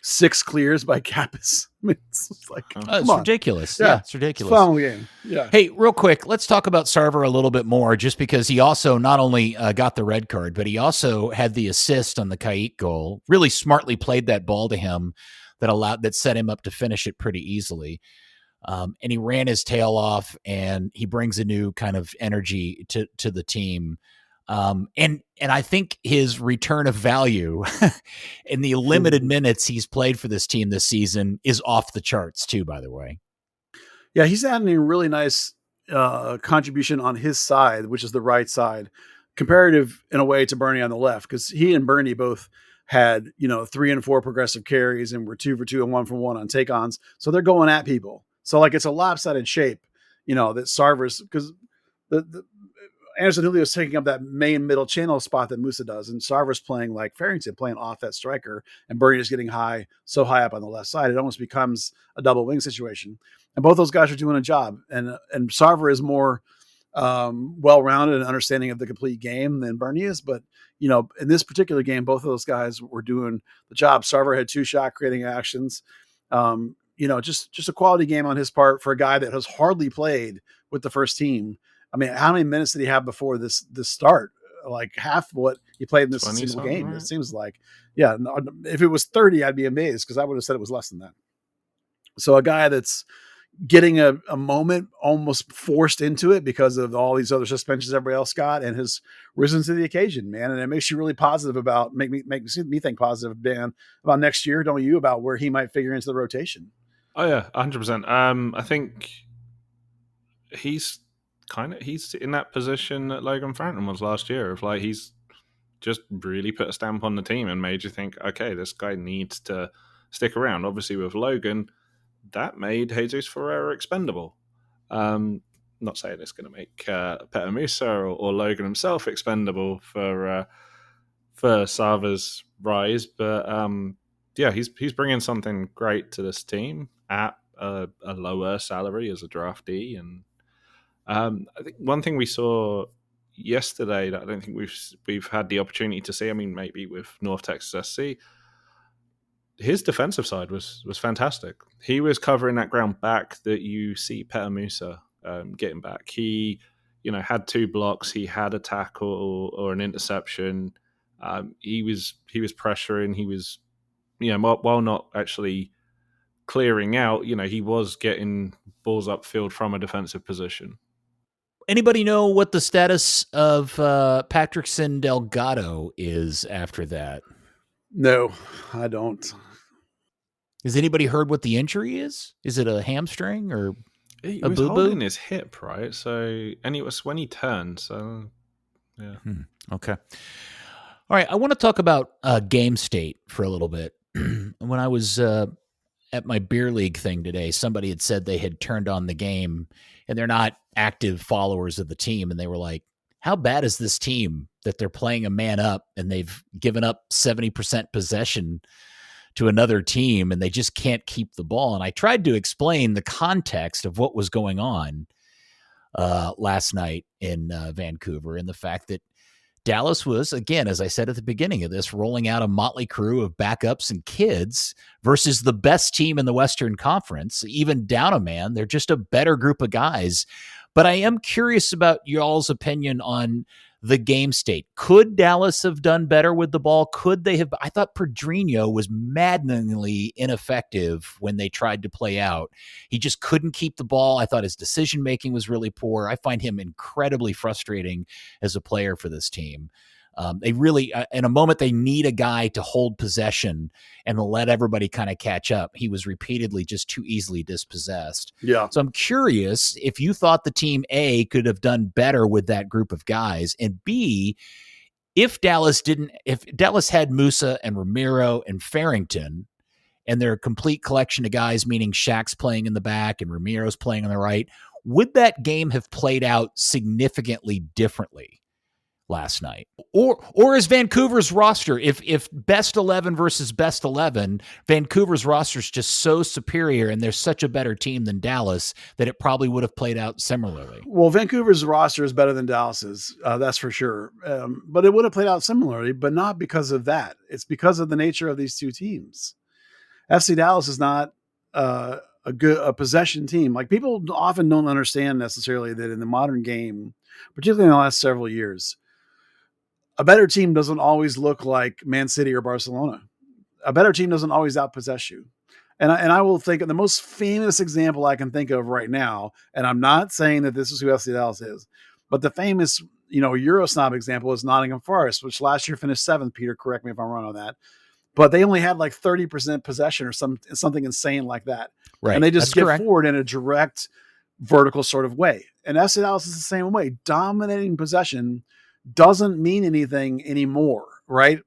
6 clears by Cappis. I mean, it's like it's ridiculous. Yeah, it's ridiculous. It's a phenomenal game. Yeah. Hey, real quick, let's talk about Sarver a little bit more, just because he also not only got the red card, but he also had the assist on the Kaik goal. Really smartly played that ball to him that set him up to finish it pretty easily. And he ran his tail off, and he brings a new kind of energy to the team. And I think his return of value in the limited minutes he's played for this team this season is off the charts too, by the way. Yeah, he's adding a really nice contribution on his side, which is the right side, comparative in a way to Bernie on the left, because he and Bernie both had 3 and 4 progressive carries and were 2 for 2 and 1 for 1 on take-ons. So they're going at people. So like it's a lopsided shape, that Sarver's, because Anderson Julio is taking up that main middle channel spot that Musa does, and Sarver's playing like Farrington, playing off that striker, and Bernie is getting so high up on the left side, it almost becomes a double wing situation. And both those guys are doing a job, and Sarver is more well-rounded and understanding of the complete game than Bernie is. But in this particular game, both of those guys were doing the job. Sarver had 2 shot creating actions. Just a quality game on his part for a guy that has hardly played with the first team. I mean, how many minutes did he have before this start? Like half what he played in this single game. Right? It seems like, yeah. If it was 30, I'd be amazed because I would have said it was less than that. So a guy that's getting a moment almost forced into it because of all these other suspensions everybody else got, and has risen to the occasion, man. And it makes you really positive about, make me think positive, Dan, about next year, don't you, about where he might figure into the rotation. Oh yeah, 100%. I think he's in that position that Logan Frampton was last year, of like, he's just really put a stamp on the team and made you think, okay, this guy needs to stick around. Obviously with Logan, that made Jesus Ferreira expendable. Not saying it's going to make Peter Musa or Logan himself expendable for Sarver's rise, but he's bringing something great to this team at a lower salary as a draftee. And I think one thing we saw yesterday that I don't think we've had the opportunity to see, I mean, maybe with North Texas SC, his defensive side was fantastic. He was covering that ground back that you see Peter Musa getting back. He, had 2 blocks. He had a tackle or an interception. He was pressuring. He was, while not actually clearing out, he was getting balls upfield from a defensive position. Anybody know what the status of Patrickson Delgado is after that? No, I don't. Has anybody heard what the injury is? Is it a hamstring or he a was boo-boo? Holding his hip, right? So, and it was when he turned. So, yeah. Okay. All right. I want to talk about game state for a little bit. When I was at my beer league thing today, somebody had said they had turned on the game and they're not active followers of the team. And they were like, how bad is this team that they're playing a man up and they've given up 70% possession to another team and they just can't keep the ball? And I tried to explain the context of what was going on last night in Vancouver, and the fact that Dallas was, again, as I said at the beginning of this, rolling out a motley crew of backups and kids versus the best team in the Western Conference. Even down a man, they're just a better group of guys. But I am curious about y'all's opinion on the game state. Could Dallas have done better with the ball? Could they have? I thought Pedrinho was maddeningly ineffective when they tried to play out. He just couldn't keep the ball. I thought his decision-making was really poor. I find him incredibly frustrating as a player for this team. They really, in a moment, they need a guy to hold possession and let everybody kind of catch up. He was repeatedly just too easily dispossessed. Yeah. So I'm curious if you thought the team A could have done better with that group of guys, and B, if Dallas had Musa and Ramiro and Farrington and their complete collection of guys, meaning Shaq's playing in the back and Ramiro's playing on the right, would that game have played out significantly differently last night? Or is Vancouver's roster, if best 11 versus best 11, Vancouver's roster is just so superior and they're such a better team than Dallas that it probably would have played out similarly? Well, Vancouver's roster is better than Dallas's, that's for sure. But it would have played out similarly, but not because of that. It's because of the nature of these two teams. FC Dallas is not a possession team. Like, people often don't understand necessarily that in the modern game, particularly in the last several years, a better team doesn't always look like Man City or Barcelona. A better team doesn't always outpossess you. And I will think of the most famous example I can think of right now, and I'm not saying that this is who FC Dallas is, but the famous, Eurosnob example is Nottingham Forest, which last year finished 7th. Peter, correct me if I'm wrong on that. But they only had like 30% possession or something insane like that. Right. And they just get forward in a direct vertical sort of way. And FC Dallas is the same way. Dominating possession doesn't mean anything anymore, right?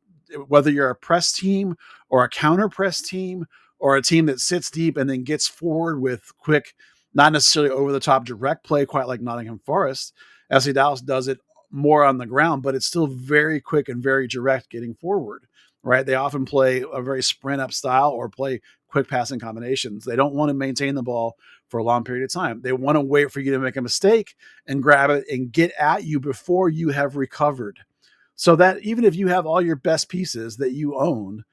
Whether you're a press team or a counter press team or a team that sits deep and then gets forward with quick, not necessarily over the top direct play, quite like Nottingham Forest, FC Dallas does it more on the ground, but it's still very quick and very direct getting forward, right? They often play a very sprint up style or play quick passing combinations. They don't want to maintain the ball for a long period of time. They want to wait for you to make a mistake and grab it and get at you before you have recovered. So that even if you have all your best pieces that you own,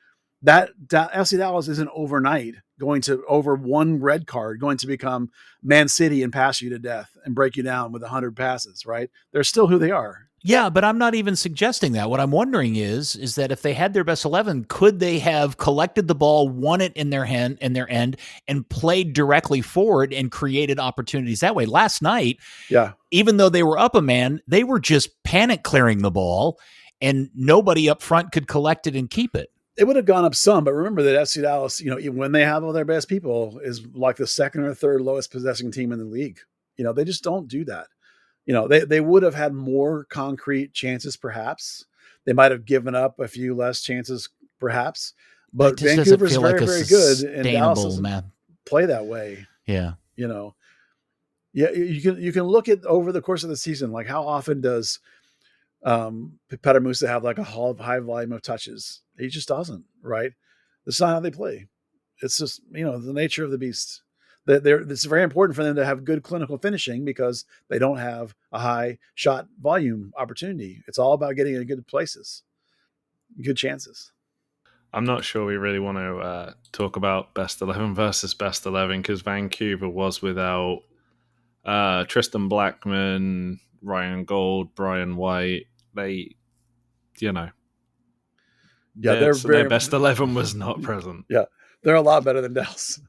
that FC Dallas isn't overnight going to, over one red card, going to become Man City and pass you to death and break you down with 100 passes, right? They're still who they are. Yeah, but I'm not even suggesting that. What I'm wondering is that if they had their best 11, could they have collected the ball, won it in their end, and played directly forward and created opportunities that way? Last night, even though they were up a man, they were just panic clearing the ball, and nobody up front could collect it and keep it. It would have gone up some, but remember that FC Dallas, even when they have all their best people, is like the second or third lowest possessing team in the league. They just don't do that. They would have had more concrete chances, perhaps. They might have given up a few less chances, perhaps. But Vancouver's very, very good, and Dallas doesn't play that way. Yeah. Yeah, you can look at over the course of the season, like how often does Peter Musa have like a high volume of touches? He just doesn't, right? That's not how they play. It's just, the nature of the beast. It's very important for them to have good clinical finishing because they don't have a high shot volume opportunity. It's all about getting in good places, good chances. I'm not sure we really want to talk about best 11 versus best 11 because Vancouver was without Tristan Blackman, Ryan Gold, Brian White. Their best 11 was not present. Yeah, they're a lot better than Dallas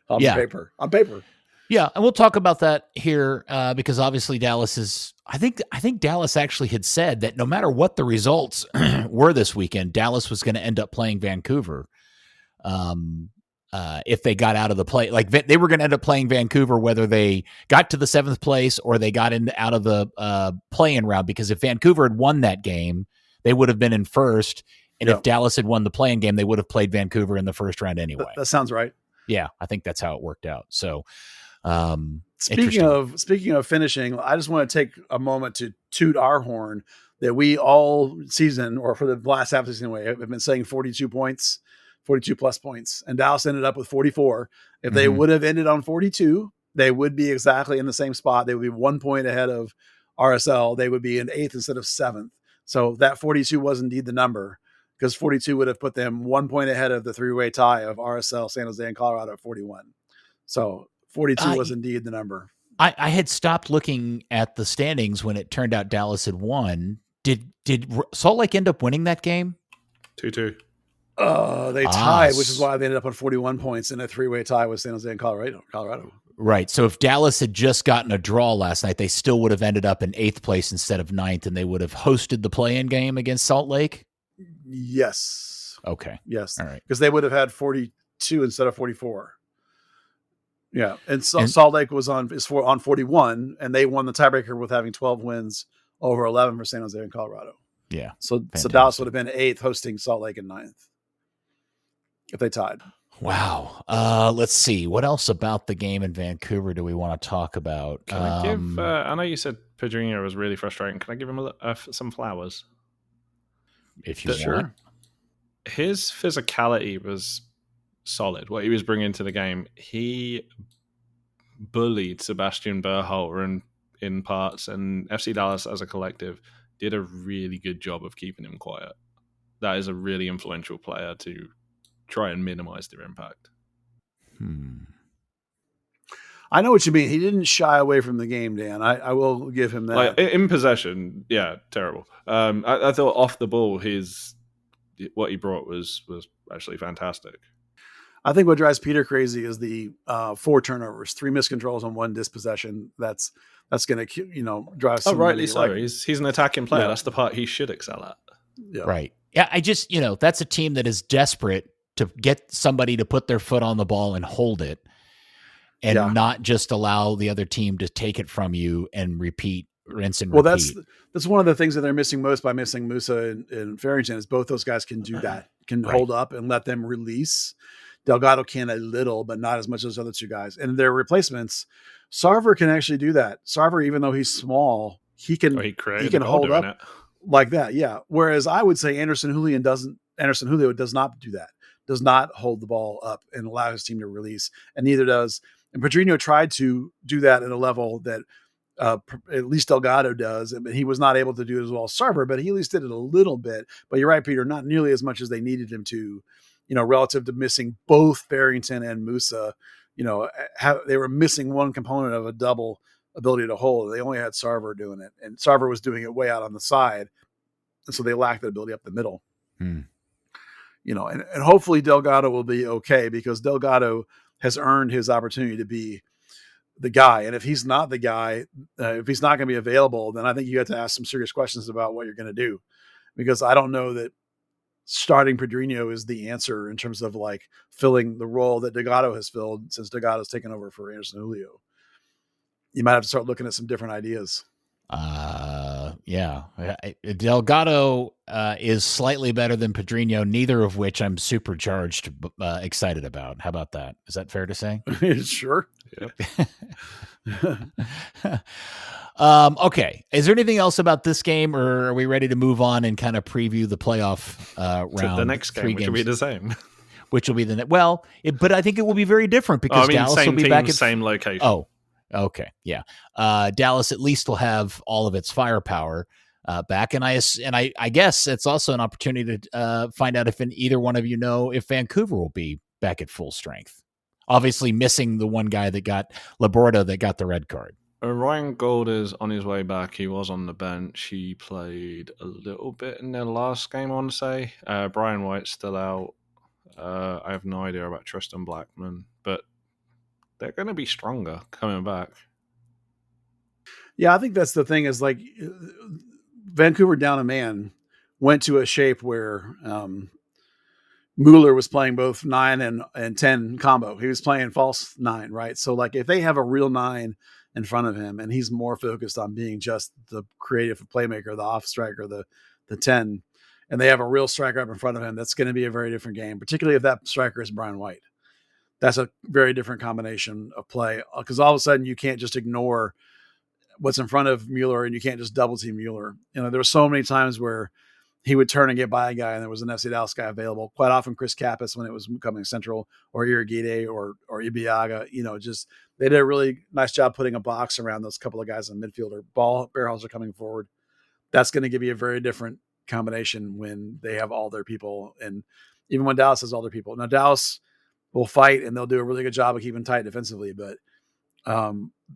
on paper. On paper. Yeah, and we'll talk about that here because obviously Dallas is. I think Dallas actually had said that no matter what the results were this weekend, Dallas was going to end up playing Vancouver. If they got out of the play, like they were going to end up playing Vancouver, whether they got to the 7th place or they got out of the play-in round. Because if Vancouver had won that game, they would have been in first. And if Dallas had won the play-in game, they would have played Vancouver in the first round anyway. That sounds right. Yeah, I think that's how it worked out. So, speaking of finishing, I just want to take a moment to toot our horn that we all season, or for the last half of the season, have been saying 42 points. 42 plus points, and Dallas ended up with 44. If they would have ended on 42, they would be exactly in the same spot. They would be 1 point ahead of RSL. They would be in 8th instead of 7th. So that 42 was indeed the number, because 42 would have put them 1 point ahead of the three-way tie of RSL, San Jose, and Colorado at 41. So 42 was indeed the number. I had stopped looking at the standings when it turned out Dallas had won. Did Salt Lake end up winning that game? 2-2. They tied, which is why they ended up on 41 points in a three-way tie with San Jose and Colorado. Right. So if Dallas had just gotten a draw last night, they still would have ended up in 8th place instead of 9th, and they would have hosted the play-in game against Salt Lake? Yes. Okay. Yes. All right. Because they would have had 42 instead of 44. Yeah. And Salt Lake was on 41, and they won the tiebreaker with having 12 wins over 11 for San Jose and Colorado. Yeah. So Dallas would have been 8th, hosting Salt Lake in 9th. If they tied. Wow. Let's see. What else about the game in Vancouver do we want to talk about? Can I give... I know you said Pedrinho was really frustrating. Can I give him some flowers? If you want. His physicality was solid. What he was bringing to the game. He bullied Sebastian Berhalter in parts, and FC Dallas as a collective did a really good job of keeping him quiet. That is a really influential player to try and minimize their impact. I know what you mean. He didn't shy away from the game, Dan. I will give him that. Like, in possession, yeah, terrible. I thought off the ball, what he brought was actually fantastic. I think what drives Peter crazy is the 4 turnovers, 3 miscontrols on 1 dispossession. That's going to drive. Oh, rightly so. He's an attacking player. Yeah. That's the part he should excel at. Yeah. Right. Yeah. I just that's a team that is desperate to get somebody to put their foot on the ball and hold it, and not just allow the other team to take it from you and rinse and repeat. Well, that's one of the things that they're missing most by missing Musa and Farrington is both those guys can do that, can hold up and let them release. Delgado can a little, but not as much as those other 2 guys. And their replacements, Sarver can actually do that. Sarver, even though he's small, he can hold up like that. Yeah. Whereas I would say Anderson Julio does not do that. Does not hold the ball up and allow his team to release, and neither does. And Pedrinho tried to do that at a level that at least Delgado does, and he was not able to do it as well as Sarver, but he at least did it a little bit. But you're right, Peter, not nearly as much as they needed him to, relative to missing both Barrington and Musa. They were missing one component of a double ability to hold. They only had Sarver doing it, and Sarver was doing it way out on the side, and so they lacked that ability up the middle. And hopefully Delgado will be okay, because Delgado has earned his opportunity to be the guy. And if he's not the guy, if he's not going to be available, then I think you have to ask some serious questions about what you're going to do, because I don't know that starting Pedrinho is the answer in terms of like filling the role that Delgado has filled since Delgado's taken over for Anderson Julio. You might have to start looking at some different ideas. Yeah. Delgado is slightly better than Pedrinho, neither of which I'm supercharged excited about. How about that? Is that fair to say? Sure. Yep. Okay. Is there anything else about this game, or are we ready to move on and kind of preview the playoff round? The next game, which will be the same. Which will be but I think it will be very different, because Dallas will be back at same location. Oh, okay. Yeah. Dallas at least will have all of its firepower back. And I guess it's also an opportunity to find out if either one of you know if Vancouver will be back at full strength. Obviously missing the one guy that got Laborda that got the red card. Ryan Gold is on his way back. He was on the bench. He played a little bit in their last game, I want to say. Brian White's still out. I have no idea about Tristan Blackman, but they're going to be stronger coming back. Yeah, I think that's the thing, is like Vancouver down a man went to a shape where Mueller was playing both 9 and 10 combo. He was playing false 9, right? So like if they have a real 9 in front of him and he's more focused on being just the creative playmaker, the off striker, the 10, and they have a real striker up in front of him, that's going to be a very different game, particularly if that striker is Brian White. That's a very different combination of play, because all of a sudden you can't just ignore what's in front of Mueller and you can't just double team Mueller. There were so many times where he would turn and get by a guy and there was an FC Dallas guy available. Quite often Chris Cappis when it was coming central, or Irrigide or Ibiaga, just they did a really nice job putting a box around those couple of guys in midfield, or ball barrels are coming forward. That's going to give you a very different combination when they have all their people, and even when Dallas has all their people. Now Dallas will fight and they'll do a really good job of keeping tight defensively, but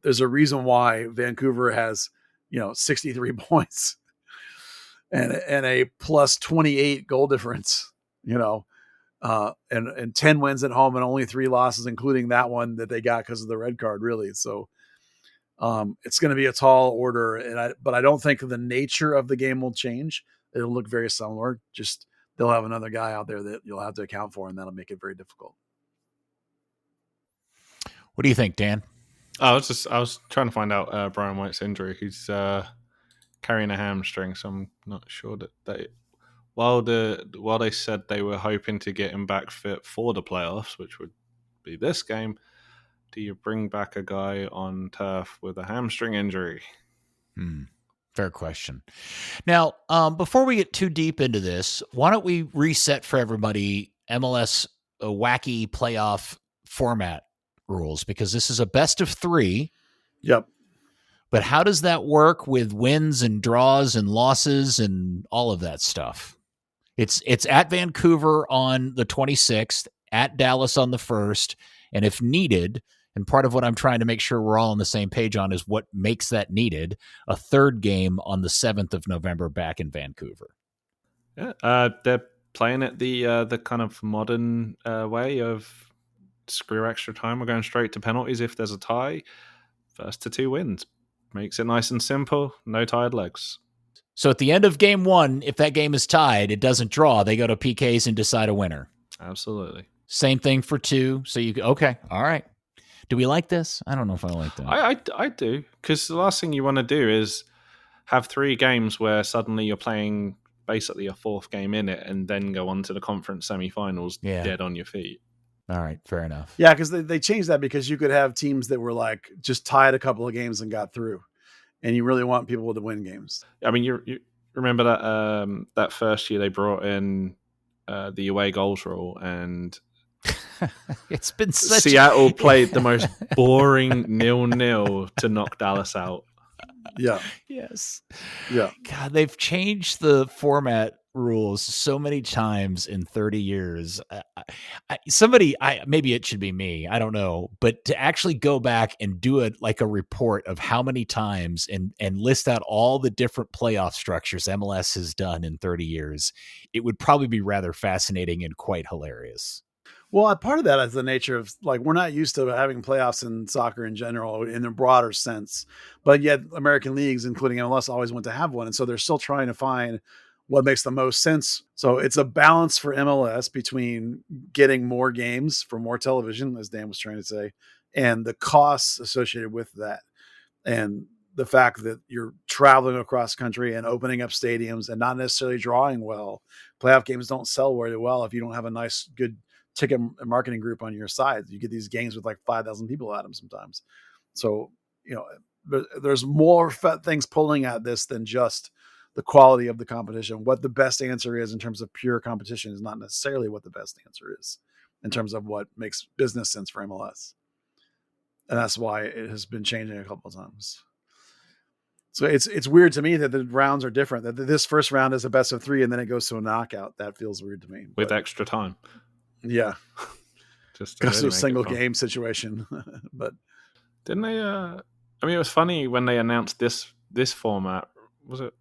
there's a reason why Vancouver has 63 points and a plus 28 goal difference, and 10 wins at home and only 3 losses, including that one that they got because of the red card, really. So it's going to be a tall order, but I don't think the nature of the game will change. It'll look very similar. Just they'll have another guy out there that you'll have to account for, and that'll make it very difficult. What do you think, Dan? I was trying to find out Brian White's injury. He's carrying a hamstring, so I'm not sure that while they said they were hoping to get him back fit for the playoffs, which would be this game, do you bring back a guy on turf with a hamstring injury? Fair question. Now, before we get too deep into this, why don't we reset for everybody MLS a wacky playoff format rules, because this is a best of 3. Yep. But how does that work with wins and draws and losses and all of that stuff? It's at Vancouver on the 26th, at Dallas on the 1st, and if needed, and part of what I'm trying to make sure we're all on the same page on is what makes that needed, a 3rd game on the 7th of November back in Vancouver. Yeah, they're playing it the kind of modern way of screw extra time. We're going straight to penalties if there's a tie. First to 2 wins. Makes it nice and simple. No tired legs. So at the end of game 1, if that game is tied, it doesn't draw. They go to PKs and decide a winner. Absolutely. Same thing for 2. So okay. All right. Do we like this? I don't know if I like that. I do. Because the last thing you want to do is have 3 games where suddenly you're playing basically a 4th game in it and then go on to the conference semifinals dead on your feet. All right, fair enough. Yeah, because they changed that because you could have teams that were like just tied a couple of games and got through. and you really want people to win games. I mean, you remember that that first year they brought in the away goals rule, and it's been such Seattle played the most boring 0-0 to knock Dallas out. Yeah. Yes. Yeah. God, they've changed the format rules so many times in 30 years. Maybe it should be me, I don't know, but to actually go back and do it like a report of how many times and list out all the different playoff structures MLS has done in 30 years, it would probably be rather fascinating and quite hilarious. Well, part of that is the nature of, like, we're not used to having playoffs in soccer in general in a broader sense, but yet American leagues, including MLS, always want to have one. And so they're still trying to find what makes the most sense. So it's a balance for MLS between getting more games for more television, as Dan was trying to say, and the costs associated with that. And the fact that you're traveling across country and opening up stadiums and not necessarily drawing well. Playoff games don't sell very well if you don't have a nice, good ticket marketing group on your side. You get these games with like 5,000 people at them sometimes. So, there's more things pulling at this than just the quality of the competition. What the best answer is in terms of pure competition is not necessarily what the best answer is in terms of what makes business sense for MLS. And that's why it has been changing a couple of times. So it's weird to me that the rounds are different, that this first round is a best of 3 and then it goes to a knockout. That feels weird to me. With extra time. Yeah. Just because of a single game situation. But didn't they it was funny when they announced this format. Was it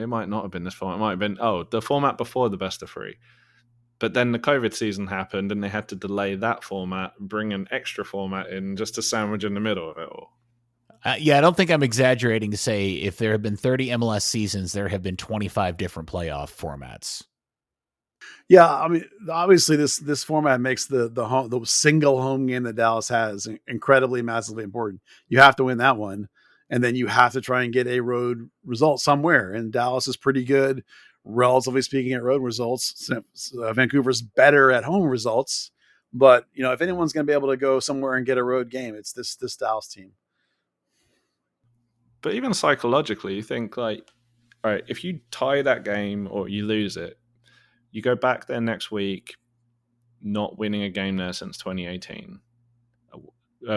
might not have been this format. It might have been the format before the best of 3. But then the COVID season happened and they had to delay that format, bring an extra format in just to sandwich in the middle of it all. I don't think I'm exaggerating to say if there have been 30 MLS seasons, there have been 25 different playoff formats. Yeah, I mean, obviously this format makes the single home game that Dallas has incredibly, massively important. You have to win that one, and then you have to try and get a road result somewhere. And Dallas is pretty good, relatively speaking, at road results. Vancouver's better at home results, but if anyone's going to be able to go somewhere and get a road game, it's this Dallas team. But even psychologically, you think like, all right, if you tie that game or you lose it, you go back there next week, not winning a game there since 2018,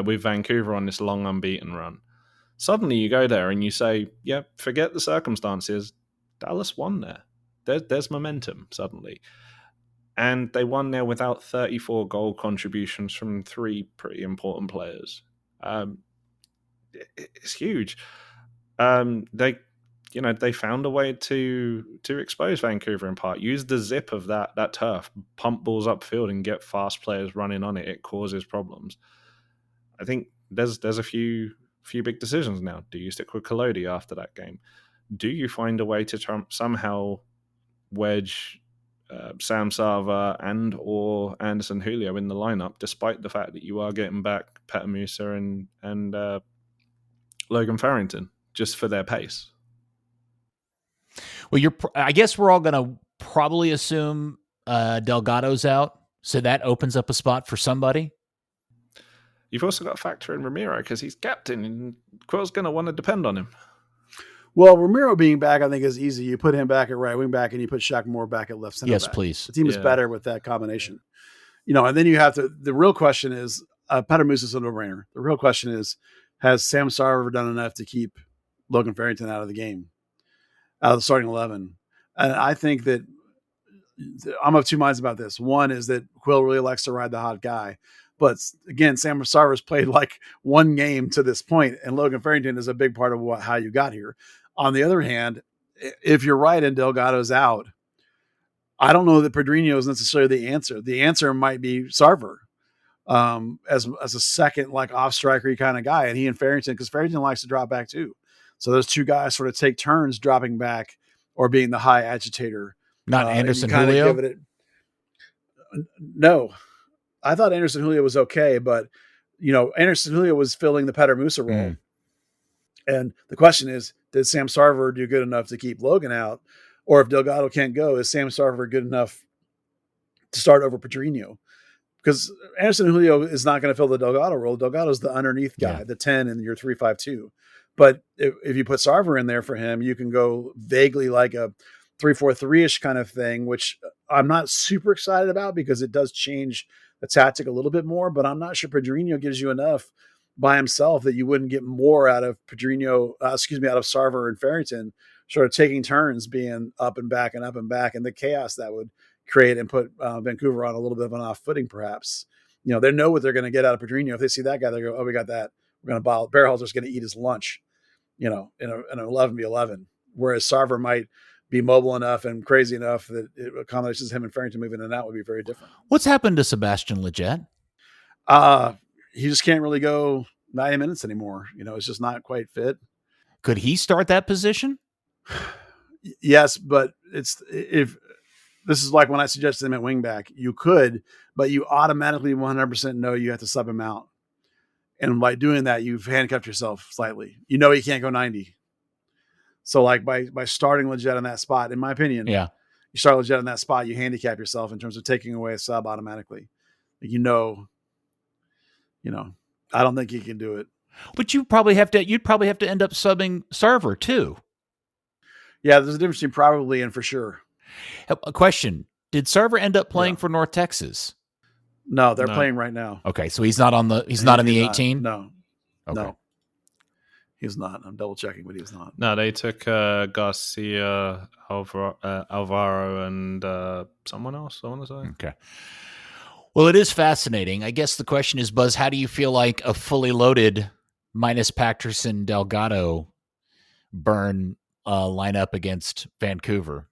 with Vancouver on this long unbeaten run. Suddenly you go there and you say, yeah, forget the circumstances. Dallas won there. There's momentum suddenly. And they won there without 34 goal contributions from 3 pretty important players. It's huge. They found a way to expose Vancouver in part. Use the zip of that turf, pump balls upfield, and get fast players running on it. It causes problems. I think there's a few big decisions now. Do you stick with Collodi after that game? Do you find a way to somehow wedge Sam Sarver and or Anderson Julio in the lineup, despite the fact that you are getting back Peter Musa and Logan Farrington just for their pace? Well, I guess we're all going to probably assume Delgado's out, so that opens up a spot for somebody. You've also got to factor in Ramiro because he's captain, and Quill's going to want to depend on him. Well, Ramiro being back, I think, is easy. You put him back at right wing back, and you put Shaq Moore back at left center back. Yes, please. The team is better with that combination. And then you have to. The real question is, Peter Musa is a no-brainer. The real question is, has Sam Sarver done enough to keep Logan Farrington out of the game, out of the starting 11? And I think that I'm of two minds about this. One is that Quill really likes to ride the hot guy. But again, Sam Sarver's played like one game to this point, and Logan Farrington is a big part of how you got here. On the other hand, if you're right and Delgado's out, I don't know that Pedrinho is necessarily the answer. The answer might be Sarver as a second, like off striker kind of guy, and he and Farrington, because Farrington likes to drop back too. So those two guys sort of take turns dropping back or being the high agitator. Not Anderson Julio? No. I thought Anderson Julio was okay, but Anderson Julio was filling the Peter Musa role. And the question is, did Sam Sarver do good enough to keep Logan out? Or if Delgado can't go, is Sam Sarver good enough to start over Pedrinho? Because Anderson Julio is not going to fill the Delgado role. Delgado's the underneath guy, the 10 in your 3-5-2. But if you put Sarver in there for him, you can go vaguely like a 3-4-3-ish kind of thing, which I'm not super excited about because it does change the tactic a little bit more, but I'm not sure Pedrinho gives you enough by himself that you wouldn't get more out of Pedrinho, out of Sarver and Farrington, sort of taking turns being up and back, and the chaos that would create and put Vancouver on a little bit of an off footing, perhaps. They know what they're going to get out of Pedrinho. If they see that guy, they go, "Oh, we got that. We're going to bottle." Bearhalter's going to eat his lunch, in an 11v11. Whereas Sarver might be mobile enough and crazy enough that combinations of him and Farrington moving in and out would be very different. What's happened to Sebastian Lletget? He just can't really go 90 minutes anymore. It's just not quite fit. Could he start that position? Yes, but if this is like when I suggested him at wingback, you could, but you automatically 100% know you have to sub him out. And by doing that, you've handcuffed yourself slightly. He can't go 90. So like by starting Lletget in that spot, in my opinion, you start Lletget in that spot, you handicap yourself in terms of taking away a sub automatically. I don't think he can do it. But you'd probably have to end up subbing Sarver too. Yeah, there's a difference between probably and for sure. A question. Did Sarver end up playing for North Texas? No, they're playing right now. Okay, so he's not in the 18? No. Okay. No. He's not. I'm double checking, but he's not. No, they took Garcia, Alvaro, and someone else, I want to say. Okay. Well, it is fascinating. I guess the question is, Buzz, how do you feel like a fully loaded minus Patterson Delgado burn line up against Vancouver?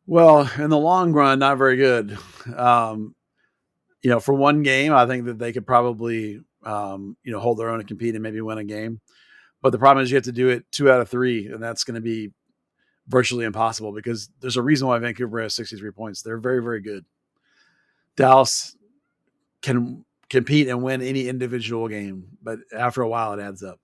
Well, in the long run, not very good. For one game, I think that they could probably, hold their own and compete and maybe win a game. But the problem is you have to do it 2 out of 3, and that's going to be virtually impossible because there's a reason why Vancouver has 63 points. They're very, very good. Dallas can compete and win any individual game, but after a while it adds up.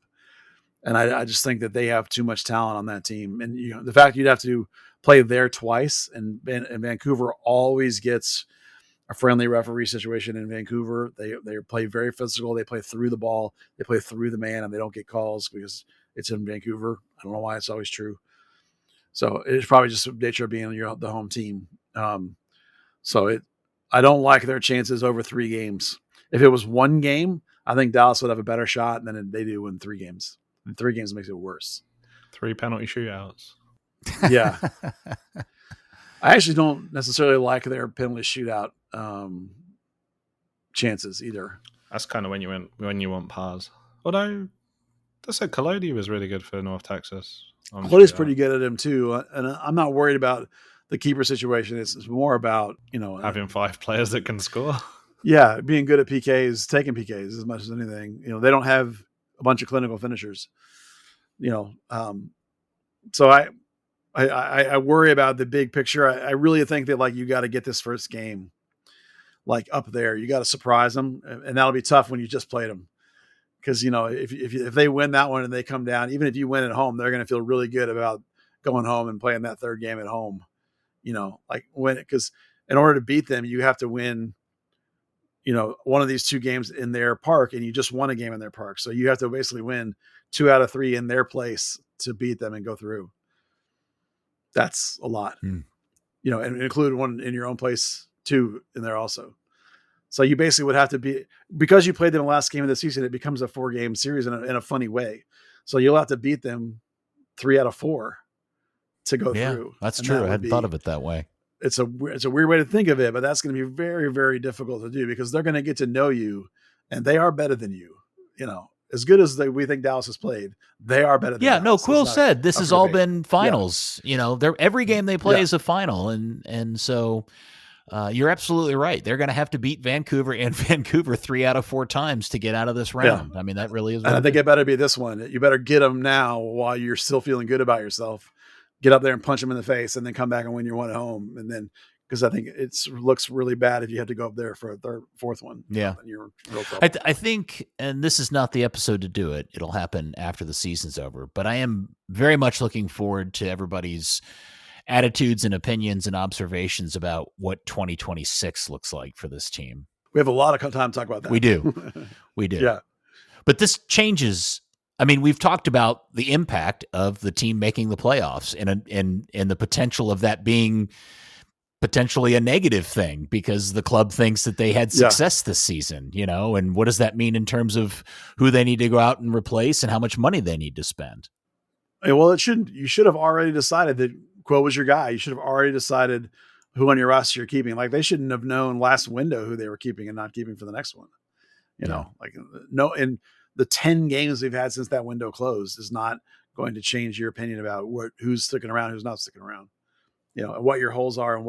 And I just think that they have too much talent on that team. And the fact you'd have to play there twice, and Vancouver always gets a friendly referee situation in Vancouver. They play very physical. They play through the ball. They play through the man, and they don't get calls because it's in Vancouver. I don't know why it's always true. So it's probably just the nature of being the home team. I don't like their chances over 3 games. If it was 1 game, I think Dallas would have a better shot than they do in 3 games. And 3 games makes it worse. 3 penalty shootouts. Yeah. I actually don't necessarily like their penalty shootout chances either. That's kind of when you want pars. Although they said Collodi was really good for North Texas. Collodi's pretty good at him too, and I'm not worried about the keeper situation. It's more about having 5 players that can score. Yeah, being good at PKs, taking PKs as much as anything. They don't have a bunch of clinical finishers. So I worry about the big picture. I really think that you got to get this first game up there. You got to surprise them, and that'll be tough when you just played them. Because if they win that one and they come down, even if you win at home, they're going to feel really good about going home and playing that third game at home. Because in order to beat them, you have to win. One of these 2 games in their park, and you just won a game in their park, so you have to basically win 2 out of 3 in their place to beat them and go through. That's a lot, and include one in your own place too in there also. So you basically would have to be, because you played them the last game of the season, it becomes a 4-game series in a funny way. So you'll have to beat them 3 out of 4 to go through. That's true. I hadn't thought of it that way. It's a weird way to think of it, but that's going to be very, very difficult to do because they're going to get to know you, and they are better than you. As good as we think Dallas has played, they are better than Dallas. Quill said this has all been finals. Yeah. Every game they play is a final, and so you're absolutely right. They're going to have to beat Vancouver and Vancouver 3 out of 4 times to get out of this round. Yeah. I mean, that really is. And I think it better be this one. You better get them now while you're still feeling good about yourself. Get up there and punch them in the face, and then come back and win your one at home, and then. Because I think it looks really bad if you have to go up there for a 4th one. Yeah. You're real I think, and this is not the episode to do it. It'll happen after the season's over. But I am very much looking forward to everybody's attitudes and opinions and observations about what 2026 looks like for this team. We have a lot of time to talk about that. We do. We do. Yeah. But this changes I mean, we've talked about the impact of the team making the playoffs and the potential of that being potentially a negative thing because the club thinks that they had success this season, and what does that mean in terms of who they need to go out and replace and how much money they need to spend? Well, you should have already decided that Quill was your guy. You should have already decided who on your roster you're keeping. Like, they shouldn't have known last window who they were keeping and not keeping for the next one. And the 10 games we've had since that window closed is not going to change your opinion about who's sticking around, who's not sticking around, and what your holes are. And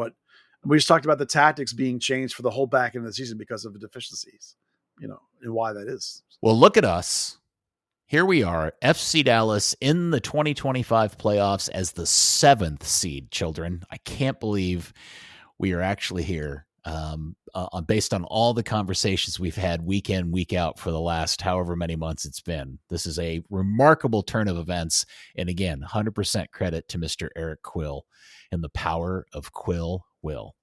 we just talked about the tactics being changed for the whole back end of the season because of the deficiencies, and why that is. Well, look at us. Here we are, FC Dallas in the 2025 playoffs as the 7th seed, children. I can't believe we are actually here. Based on all the conversations we've had week in, week out for the last however many months it's been. This is a remarkable turn of events. And again, 100% credit to Mr. Eric Quill and the power of Quill will.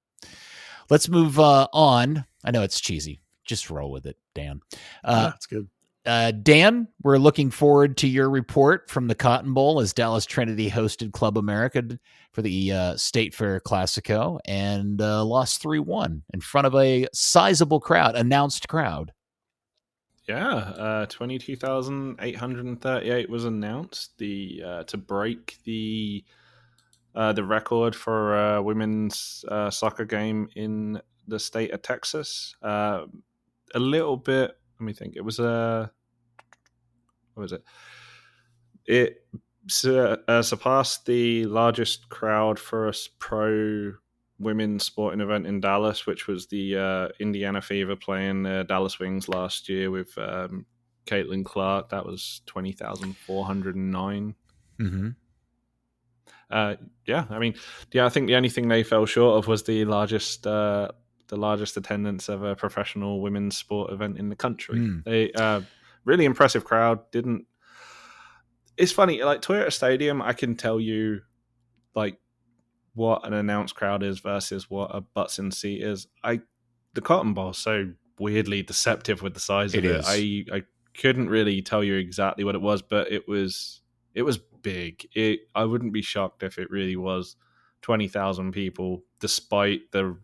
Let's move on. I know it's cheesy. Just roll with it, Dan. That's good. Dan, we're looking forward to your report from the Cotton Bowl as Dallas Trinity hosted Club America for the State Fair Classico and lost 3-1 in front of a sizable announced crowd. Yeah, 22,838 was announced to break the record for a women's soccer game in the state of Texas. A little bit. Let me think. It was what was it? It surpassed the largest crowd for a pro women's sporting event in Dallas, which was the Indiana Fever playing Dallas Wings last year with Caitlin Clark. That was 20,409. Mm-hmm. I think the only thing they fell short of was the largest attendance of a professional women's sport event in the country. They really impressive crowd. It's funny, like Toyota Stadium, I can tell you like what an announced crowd is versus what a butts in seat is. The Cotton Bowl is so weirdly deceptive with the size of it. I couldn't really tell you exactly what it was, but it was big. I wouldn't be shocked if it really was 20,000 people, despite the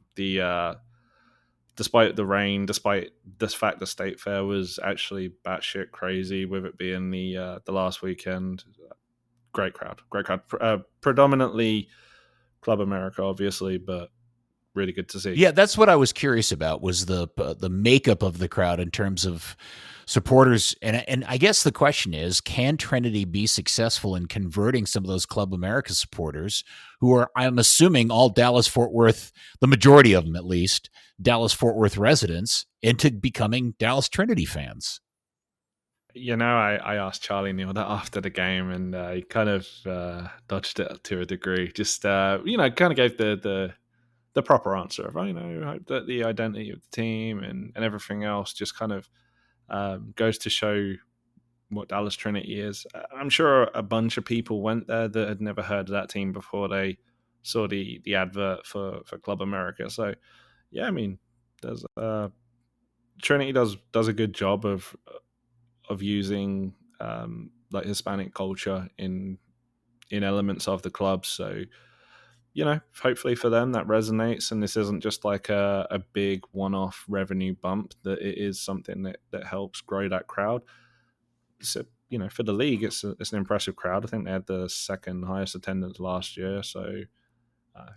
rain, despite the fact the State Fair was actually batshit crazy with it being the last weekend. Great crowd. Predominantly Club America, obviously, but really good to see. Yeah, that's what I was curious about, was the makeup of the crowd in terms of supporters. And I guess the question is, can Trinity be successful in converting some of those Club America supporters who are, I'm assuming, all Dallas-Fort Worth, the majority of them at least, Dallas-Fort Worth residents, into becoming Dallas Trinity fans? I asked Charlie Neal that after the game, and he kind of dodged it to a degree. Just, kind of gave the proper answer of, I hope that the identity of the team and everything else just kind of goes to show what Dallas Trinity is. I'm sure a bunch of people went there that had never heard of that team before they saw the advert for Club America. So, yeah, I mean, there's Trinity does a good job of using like Hispanic culture in elements of the club. So, hopefully for them that resonates, and this isn't just like a big one-off revenue bump, that it is something that helps grow that crowd. So, for the league, it's an impressive crowd. I think they had the second highest attendance last year. So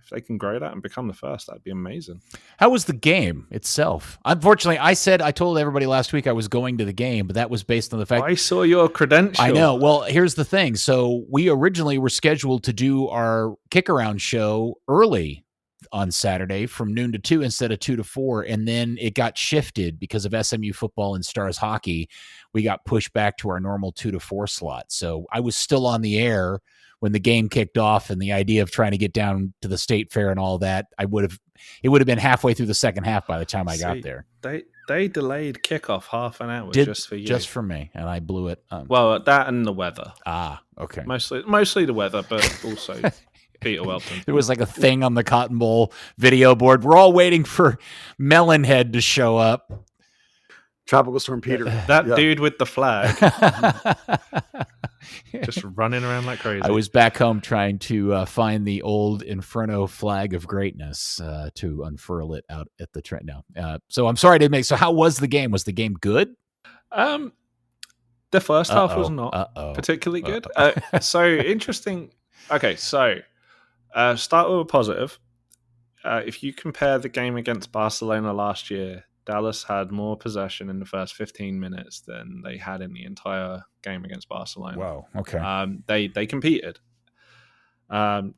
if they can grow that and become the first, that'd be amazing. How was the game itself? Unfortunately, I told everybody last week I was going to the game, but that was based on the fact I saw your credential. I know. Well, here's the thing. So we originally were scheduled to do our kick-around show early on Saturday from noon to 2 instead of 2 to 4, and then it got shifted because of SMU football and Stars hockey. We got pushed back to our normal 2 to 4 slot. So I was still on the air when the game kicked off, and the idea of trying to get down to the State Fair and all that, it would have been halfway through the second half by the time I got there. They delayed kickoff half an hour just for you. Just for me, and I blew it. Well, that and the weather. Okay. Mostly the weather, but also Peter Welpton. There was like a thing on the Cotton Bowl video board. We're all waiting for Melonhead to show up. Tropical Storm Peter. That Yeah. dude with the flag just running around like crazy. I was back home trying to find the old Inferno flag of greatness to unfurl it out at the Trent now. So I'm sorry to make. So how was the game? Was the game good? The first half was not particularly good. So interesting. Okay, so start with a positive. If you compare the game against Barcelona last year, Dallas had more possession in the first 15 minutes than they had in the entire game against Barcelona. Wow. Okay. They competed. Club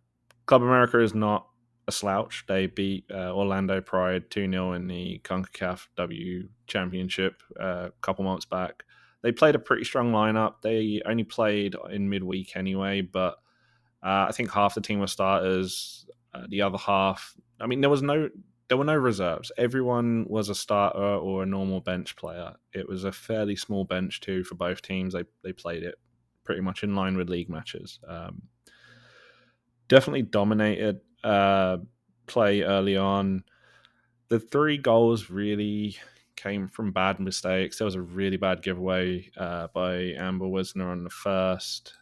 America is not a slouch. They beat Orlando Pride 2-0 in the CONCACAF W Championship a couple months back. They played a pretty strong lineup. They only played in midweek anyway, but I think half the team were starters. The other half, I mean, there were no reserves. Everyone was a starter or a normal bench player. It was a fairly small bench too for both teams. They played it pretty much in line with league matches. Definitely dominated play early on. The 3 goals really came from bad mistakes. There was a really bad giveaway by Amber Wisner on the first.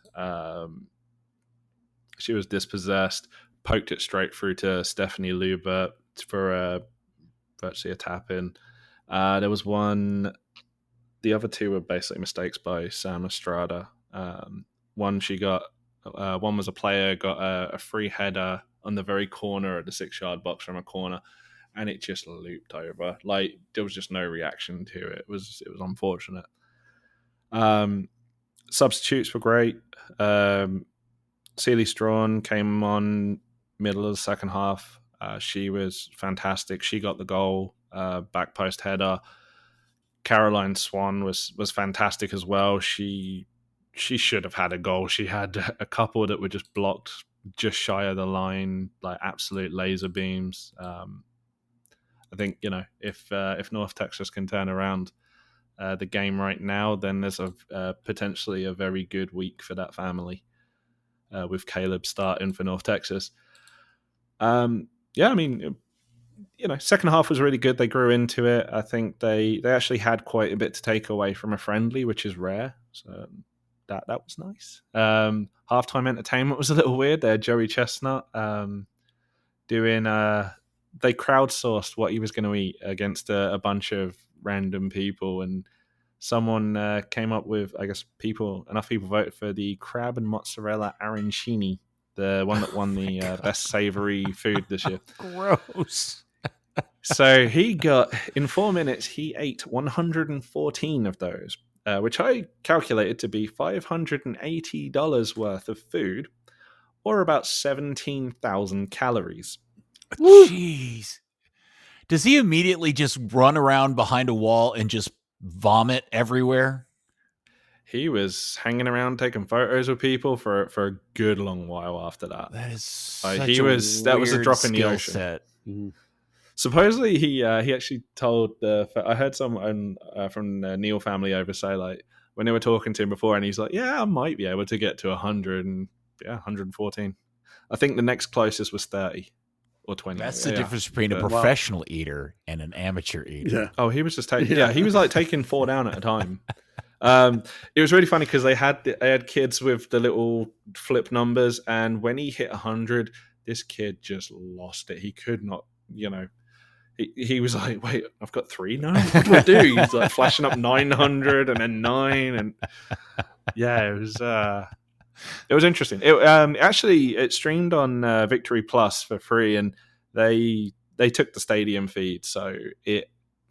She was dispossessed, poked it straight through to Stephanie Lubert for virtually a tap in. There was one. The other 2 were basically mistakes by Sam Estrada. One was a player got a free header on the very corner at the 6-yard box from a corner, and it just looped over. Like, there was just no reaction to it. It was unfortunate. Substitutes were great. Celie Strawn came on middle of the second half. She was fantastic. She got the goal, back post header. Caroline Swan was fantastic as well. She should have had a goal. She had a couple that were just blocked just shy of the line, like absolute laser beams. I think, if North Texas can turn around the game right now, then there's potentially a very good week for that family with Caleb starting for North Texas. Second half was really good. They grew into it. I think they actually had quite a bit to take away from a friendly, which is rare. So that was nice. Halftime entertainment was a little weird. They had Joey Chestnut doing. They crowdsourced what he was going to eat against a bunch of random people, and someone came up with, I guess, enough people voted for the crab and mozzarella arancini, the one that won the best savory food this year. Gross. So he got, in 4 minutes, he ate 114 of those, which I calculated to be $580 worth of food, or about 17,000 calories. Jeez. Does he immediately just run around behind a wall and just vomit everywhere? He was hanging around taking photos with people for a good long while after that. That is that was a drop in the ocean. Set. Mm-hmm. Supposedly he actually told I heard someone from the Neal family over say, like, when they were talking to him before, and he's like, yeah, I might be able to get to 100, and 114. I think the next closest was 30 or 20. That's the difference between a professional eater and an amateur eater. Yeah. Oh, he was just taking. Yeah, he was like taking 4 down at a time. It was really funny because they had kids with the little flip numbers, and when he hit 100, this kid just lost it. He could not, he was like, wait, I've got 3 now? What do I do? He's like flashing up 900 and then 9, and yeah, it was interesting. It streamed on Victory Plus for free, and they took the stadium feed, so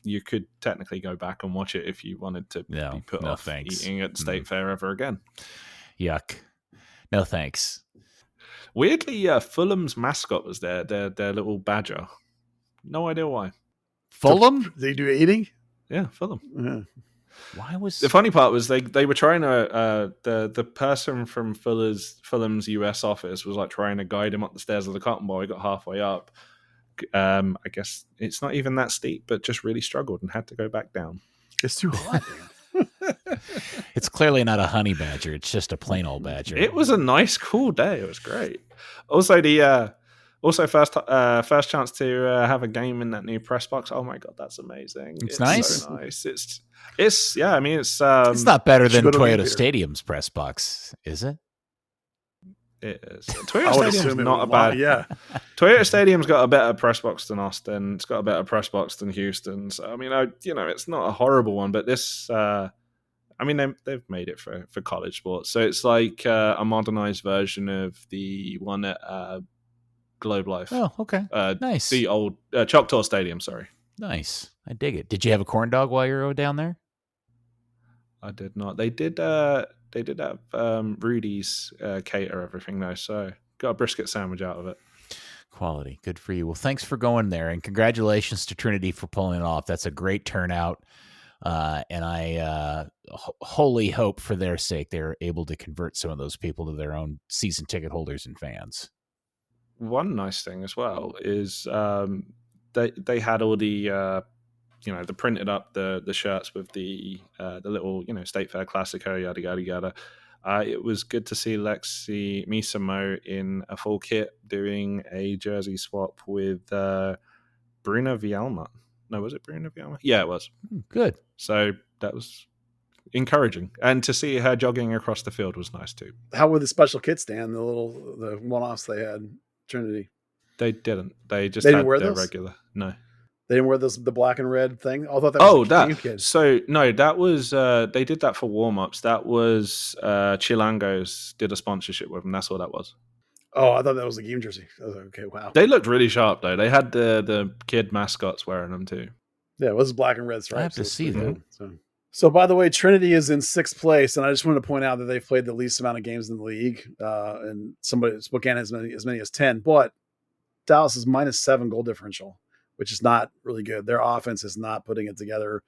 you could technically go back and watch it if you wanted to be put off eating at State Fair ever again. Yuck. No thanks. Weirdly, Fulham's mascot was there, their little badger. No idea why. Fulham? They do eating? Yeah, Fulham. Yeah. Why was the funny part was they were trying to the person from Fulham's US office was like trying to guide him up the stairs of the Cotton Bowl. He got halfway up. I guess it's not even that steep, but just really struggled and had to go back down. It's too hot. It's clearly not a honey badger. It's just a plain old badger. It was a nice, cool day. It was great. Also, Also, first chance to have a game in that new press box. Oh my god, that's amazing! It's nice. So nice. It's yeah. I mean, it's not better than go to Toyota Vancouver. Stadium's press box, is it? It is. Toyota Stadium's not a bad. Yeah, Toyota Stadium's got a better press box than Austin. It's got a better press box than Houston. So I mean, it's not a horrible one, but this. I mean, they've made it for college sports, so it's like a modernized version of the one at Globe Life. Oh, okay, nice. The old Choctaw Stadium. Sorry, nice. I dig it. Did you have a corn dog while you were down there? I did not. They did have Rudy's cater everything though, so got a brisket sandwich out of it. Quality, good for you. Well, thanks for going there, and congratulations to Trinity for pulling it off. That's a great turnout. And I wholly hope for their sake they're able to convert some of those people to their own season ticket holders and fans. One nice thing as well is they had all the they printed up the shirts with the little State Fair Classico yada yada yada. It was good to see Lexi Misamo in a full kit doing a jersey swap with Bruna Vielma. No, was it Bruna Vielma? Yeah, it was. Good. So that was encouraging. And to see her jogging across the field was nice too. How were the special kits, Dan? The one-offs they had, Trinity? They didn't. They just didn't had wear their those? regular. No. They didn't wear the black and red thing? I thought that was a game kid. So, no, that was, they did that for warm-ups. That was Chilangos did a sponsorship with them. That's what that was. Oh, I thought that was a game jersey. I was like, okay, wow. They looked really sharp, though. They had the kid mascots wearing them, too. Yeah, it was black and red stripes. I have to see that. So, by the way, Trinity is in 6th place, and I just wanted to point out that they've played the least amount of games in the league, and Spokane has as many as 10, but Dallas is -7 goal differential, which is not really good. Their offense is not putting it together,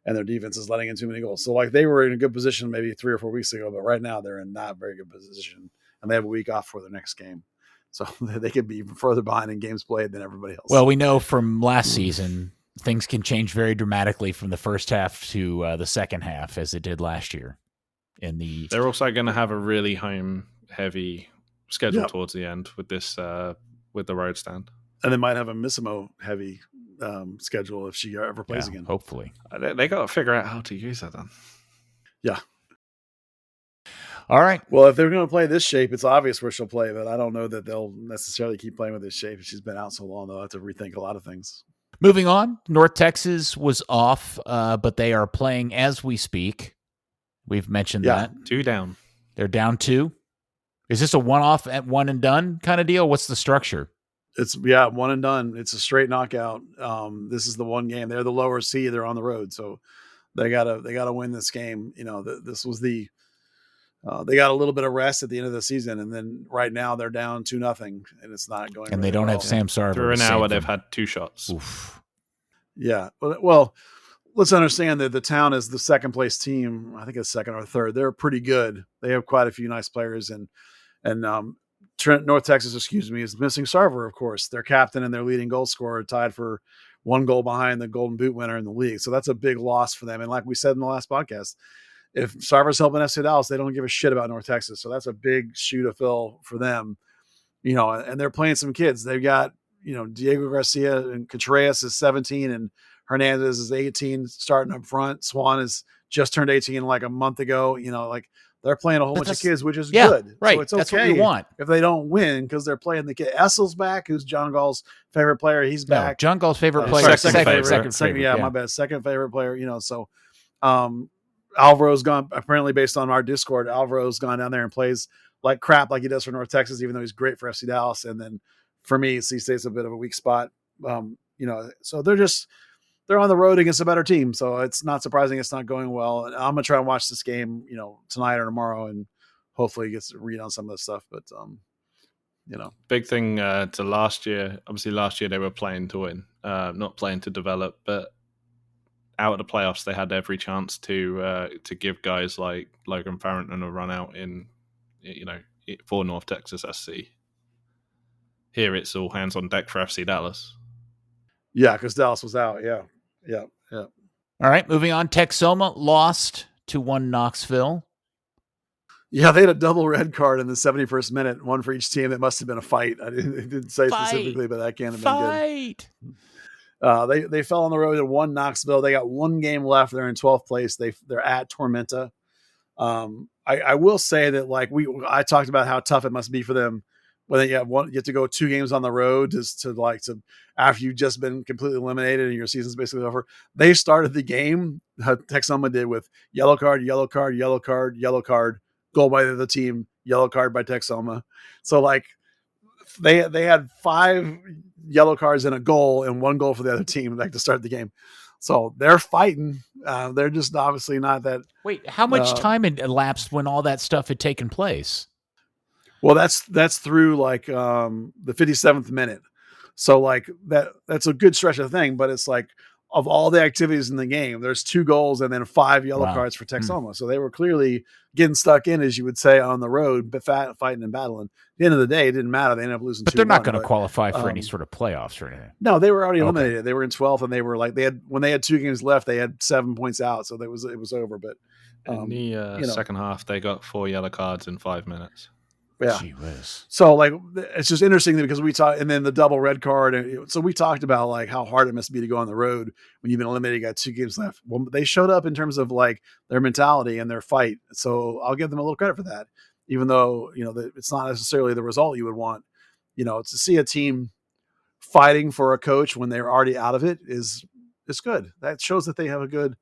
and their defense is letting in too many goals. So, like, they were in a good position maybe 3 or 4 weeks ago, but right now they're in not very good position, and they have a week off for their next game. So they could be even further behind in games played than everybody else. Well, we know from last season, things can change very dramatically from the first half to the second half, as it did last year. They're also going to have a really home-heavy schedule towards the end with this with the road stand. And they might have a Missimo heavy schedule if she ever plays again. Hopefully. They got to figure out how to use that then. Yeah. All right. Well, if they're going to play this shape, it's obvious where she'll play, but I don't know that they'll necessarily keep playing with this shape. If she's been out so long, they'll have to rethink a lot of things. Moving on, North Texas was off, but they are playing as we speak. We've mentioned that. 2 down. They're down 2. Is this a one-off at one and done kind of deal? What's the structure? It's one and done. It's a straight knockout. This is the one game. They're the lower seed. They're on the road, so they gotta win this game. This was the they got a little bit of rest at the end of the season, and then right now they're down 2-0, and it's not going. And really they don't well. have Sam Sarver. For an hour, they've had 2 shots. Oof. Yeah. Well, let's understand that the town is the second place team. I think it's second or third. They're pretty good. They have quite a few nice players, and North Texas, is missing Sarver, of course, their captain and their leading goal scorer, tied for 1 goal behind the Golden Boot winner in the league. So that's a big loss for them. And like we said in the last podcast, if Sarver's helping FC Dallas, they don't give a shit about North Texas. So that's a big shoe to fill for them, and they're playing some kids. They've got, Diego Garcia and Contreras is 17 and Hernandez is 18 starting up front. Swan has just turned 18 like a month ago. They're playing a whole bunch of kids, which is good. Right. So it's okay. That's what you want. If they don't win, because they're playing the kid. Essel's back, who's John Gall's favorite player. He's back. John Gall's favorite player. Second favorite. Yeah, my bad. Second favorite player. So Alvaro's gone, apparently based on our Discord, Alvaro's gone down there and plays like crap like he does for North Texas, even though he's great for FC Dallas. And then for me, C-State's a bit of a weak spot. So they're on the road against a better team. So it's not surprising it's not going well. And I'm going to try and watch this game, tonight or tomorrow, and hopefully get to read on some of this stuff. But, Big thing to last year. Obviously, last year they were playing to win, not playing to develop. But out of the playoffs, they had every chance to give guys like Logan Farrington a run out in, for North Texas SC. Here it's all hands on deck for FC Dallas. Yeah, because Dallas was out. Yeah. All right, moving on. Texoma lost to 1 Knoxville. Yeah, they had a double red card in the 71st minute, one for each team. That must have been a fight. It didn't say specifically, but that can't have been good. They fell on the road and won Knoxville. They got one game left. They're in 12th place. They're at Tormenta. I will say that I talked about how tough it must be for them when you have to go 2 games on the road to after you've just been completely eliminated and your season's basically over. They started the game, Texoma did, with yellow card, yellow card, yellow card, yellow card, goal by the other team, yellow card by Texoma. So they had 5 yellow cards and a goal and 1 goal for the other team to start the game. So they're fighting. They're just obviously not that. Wait, how much time had elapsed when all that stuff had taken place? Well, that's through the 57th minute. So that's a good stretch of the thing, but it's of all the activities in the game, there's 2 goals and then 5 yellow cards for Texoma. So they were clearly getting stuck in, as you would say, on the road, but fighting and battling. At the end of the day, it didn't matter. They ended up losing. But they're not going to qualify for any sort of playoffs or anything. No, they were already eliminated. Okay. They were in 12th, and they were when they had 2 games left, they had 7 points out. So it was over. But in the second half, they got 4 yellow cards in 5 minutes. Yeah. Gee whiz. So it's just interesting because we talked, and then the double red card. And so we talked about how hard it must be to go on the road when you've been eliminated, you got 2 games left. Well, they showed up in terms of their mentality and their fight. So I'll give them a little credit for that, even though, it's not necessarily the result you would want. To see a team fighting for a coach when they're already out of it is good. That shows that they have a good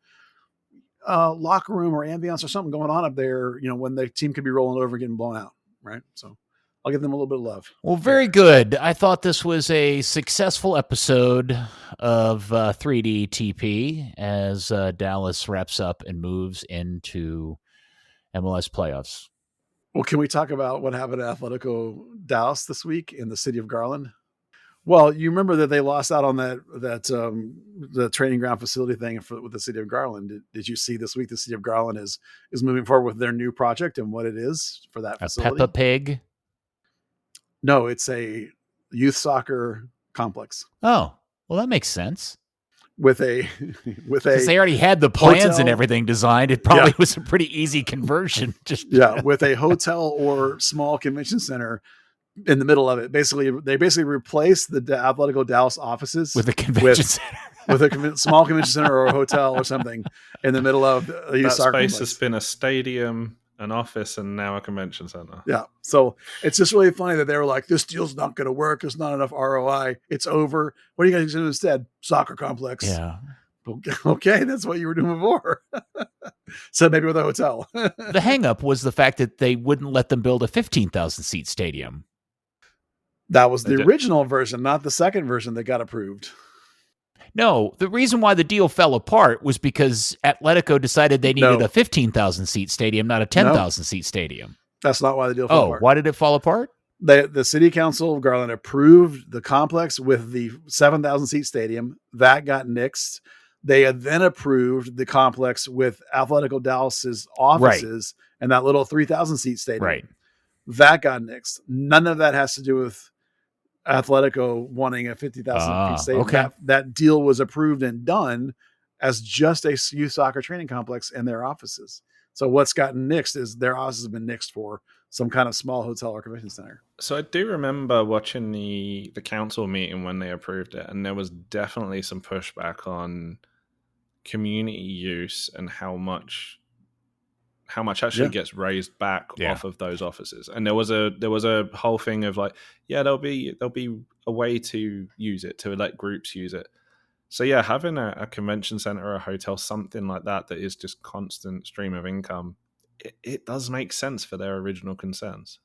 locker room or ambiance or something going on up there, when the team could be rolling over and getting blown out. Right. So I'll give them a little bit of love. Well, very good. I thought this was a successful episode of 3D TP as Dallas wraps up and moves into MLS playoffs. Well, can we talk about what happened at Atletico Dallas this week in the city of Garland? Well, you remember that they lost out on the training ground facility thing with the city of Garland. Did you see this week the city of Garland is moving forward with their new project and what it is for that facility? A Peppa Pig? No, it's a youth soccer complex. Oh, well, that makes sense. Because they already had the plans hotel, and everything designed. It probably was a pretty easy conversion. With a hotel or small convention center in the middle of it. They basically replaced the Atletico Dallas offices with a convention center, with a small convention center or a hotel or something in the middle of a youth soccer space complex. Has been a stadium, an office, and now a convention center. Yeah. So it's just really funny that they were like, this deal's not going to work. There's not enough ROI. It's over. What are you guys going to do instead? Soccer complex. Yeah. Okay. That's what you were doing before. So maybe with a hotel. The hang up was the fact that they wouldn't let them build a 15,000 seat stadium. That was the original version, not the second version that got approved. No, the reason why the deal fell apart was because Atletico decided they needed a 15,000 seat stadium, not a 10,000 seat stadium. That's not why the deal fell apart. Why did it fall apart? The city council of Garland approved the complex with the 7,000 seat stadium. That got nixed. They had then approved the complex with Atletico Dallas's offices and that little 3,000 seat stadium. Right. That got nixed. None of that has to do with Atletico wanting a 50,000 feet stadium. Okay. That deal was approved and done as just a youth soccer training complex and their offices. So what's gotten nixed is their offices have been nixed for some kind of small hotel or convention center. So I do remember watching the council meeting when they approved it, and there was definitely some pushback on community use and how much actually gets raised back off of those offices. And there was a whole thing of there'll be a way to use it, to let groups use it. So having a convention center or a hotel, something like that is just constant stream of income, it does make sense for their original concerns.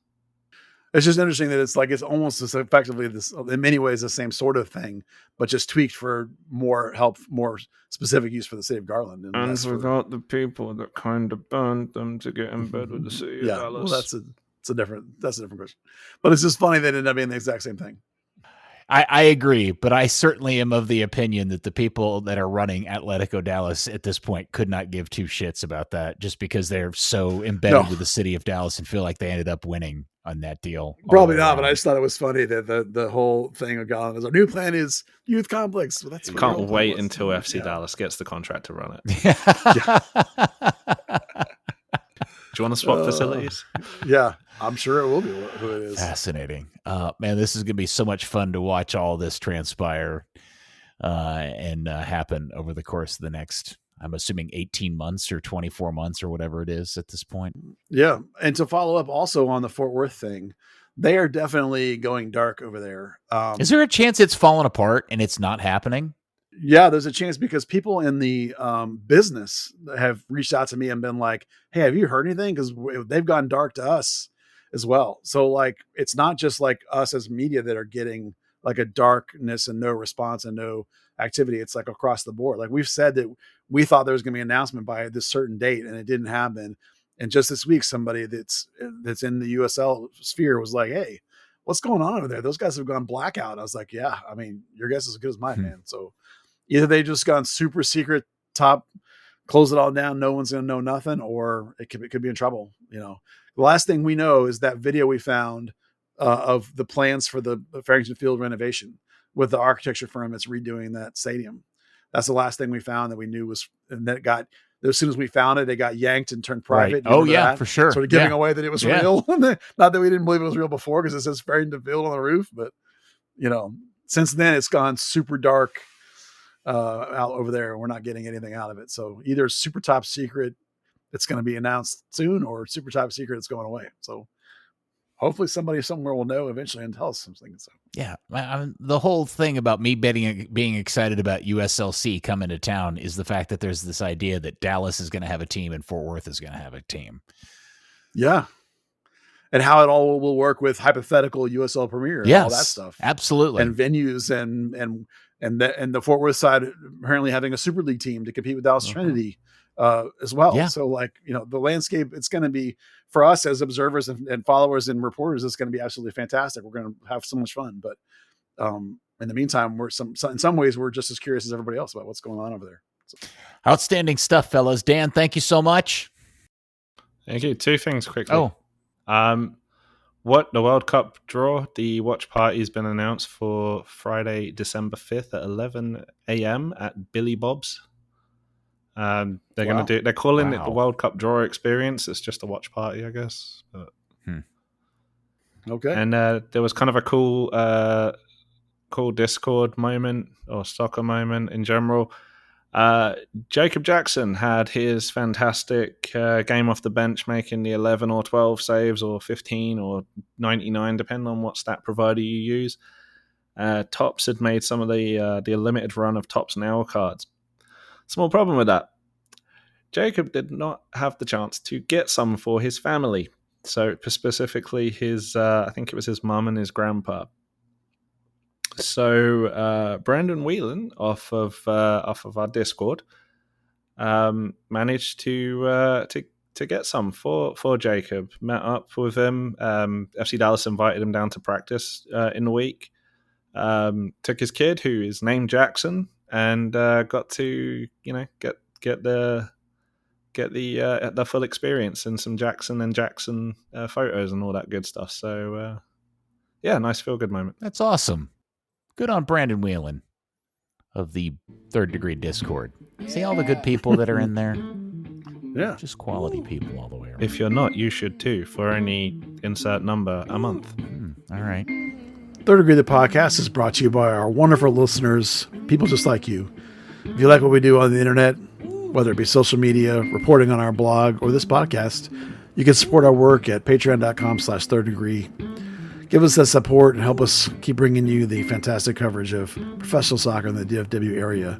It's just interesting that it's almost as effectively this, in many ways, the same sort of thing, but just tweaked for more help, more specific use for the city of Garland. And forgot the people that kind of burned them to get in bed with the city of Dallas. Well, that's a different question. But it's just funny they ended up being the exact same thing. I agree, but I certainly am of the opinion that the people that are running Atletico Dallas at this point could not give 2 shits about that, just because they're so embedded with the city of Dallas and feel like they ended up winning on that deal. Probably not, but I just thought it was funny that the whole thing of Garland is our new plan is youth complex. Well, that's can't wait until FC Dallas gets the contract to run it. you want to swap facilities? Yeah, I'm sure it will be who it is. Fascinating. Man, this is going to be so much fun to watch all this transpire and happen over the course of the next, I'm assuming 18 months or 24 months or whatever it is at this point. Yeah. And to follow up also on the Fort Worth thing, they are definitely going dark over there. Is there a chance it's fallen apart and it's not happening? Yeah, there's a chance because people in the business have reached out to me and been like, hey, have you heard anything? Because they've gone dark to us as well. So like, it's not just like us as media that are getting like a darkness and no response and no activity. It's like across the board. Like we've said that we thought there was going to be an announcement by this certain date and it didn't happen. And just this week, somebody that's in the USL sphere was like, hey, what's going on over there? Those guys have gone blackout. I was like, yeah, I mean, your guess is as good as mine, man. So either they just gone super secret top, close it all down, no one's going to know nothing, or it could be in trouble. You know, the last thing we know is that video we found of the plans for the Farrington Field renovation with the architecture firm that's redoing that stadium. That's the last thing we found that we knew was, and that got, as soon as we found it, it got yanked and turned private. Right. Oh yeah, for sure. Sort of giving away that it was real. Not that we didn't believe it was real before because it says Farrington Field on the roof, but you know, since then it's gone super dark out over there and we're not getting anything out of it. So either super top secret it's going to be announced soon or super top secret it's going away. So hopefully somebody somewhere will know eventually and tell us something. So yeah, the whole thing about me being excited about USLC coming to town is the fact that there's this idea that Dallas is going to have a team and Fort Worth is going to have a team. Yeah. And how it all will work with hypothetical USL Premier and all that stuff. Absolutely. And venues and the Fort Worth side apparently having a Super League team to compete with Dallas Trinity as well. Yeah. So like, you know, the landscape, it's going to be for us as observers and followers and reporters, it's going to be absolutely fantastic. We're going to have so much fun, but in the meantime, in some ways we're just as curious as everybody else about what's going on over there. So. Outstanding stuff, fellas. Dan, thank you so much. Thank you. Two things quickly. What the World Cup draw, the watch party has been announced for Friday, December 5th at 11 a.m. at Billy Bob's. They're calling it the World Cup draw experience. It's just a watch party, I guess. But... Okay. And there was kind of a cool Discord moment or soccer moment in general. Jacob Jackson had his fantastic game off the bench, making the 11 or 12 saves or 15 or 99, depending on what stat provider you use. Topps had made some of the limited run of Topps Now cards. Small problem with that. Jacob did not have the chance to get some for his family. So specifically his, I think it was his mum and his grandpa. So Brandon Whelan off of our Discord managed to get some for Jacob. Met up with him. FC Dallas invited him down to practice in the week. Took his kid, who is named Jackson, and got to get the full experience and some Jackson and Jackson photos and all that good stuff. So nice feel good moment. That's awesome. Good on Brandon Whelan of the Third Degree Discord. See all the good people that are in there? Yeah. Just quality people all the way around. If you're not, you should too, for only insert number a month. All right. Third Degree, the podcast, is brought to you by our wonderful listeners, people just like you. If you like what we do on the internet, whether it be social media, reporting on our blog, or this podcast, you can support our work at patreon.com/Third Degree. Give us that support and help us keep bringing you the fantastic coverage of professional soccer in the DFW area.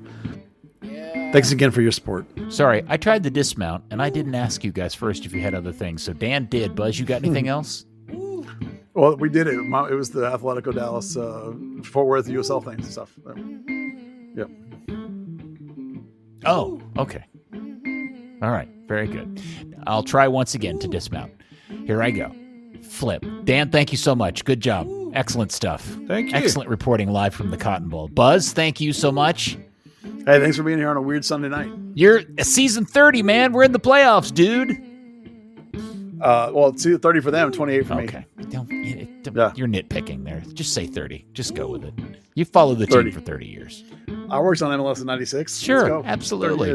Thanks again for your support. Sorry, I tried the dismount, and I didn't ask you guys first if you had other things. So Dan did. Buzz, you got anything else? Well, we did it. It was the Atletico Dallas, Fort Worth USL things and stuff. Yep. Oh, okay. All right. Very good. I'll try once again to dismount. Here I go. Flip. Dan, thank you so much. Good job. Excellent stuff. Thank you. Excellent reporting live from the Cotton Bowl. Buzz, thank you so much. Hey, thanks for being here on a weird Sunday night. You're season 30, man. We're in the playoffs, dude. Well, 30 for them, 28 for me. Okay. You're nitpicking there. Just say 30. Just go with it. You followed the team for 30 years. I worked on MLS in 96. Sure, absolutely.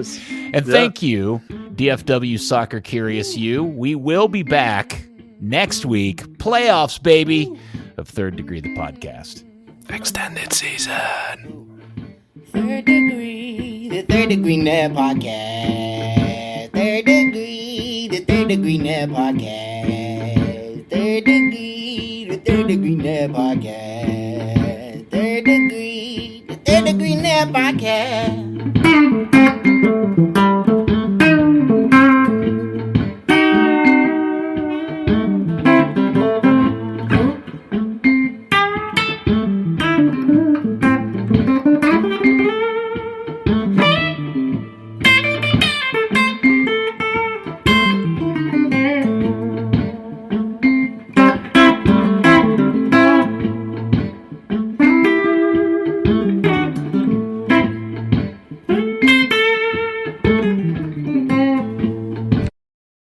And thank you, DFW Soccer Curious You. We will be back next week. Playoffs, baby, of Third Degree, the podcast. Extended season. Third Degree, the Third Degree Net Podcast. Third Degree, the Third Degree Net Podcast. Third Degree, the Third Degree Net Podcast. Third Degree, the Third Degree Net Podcast.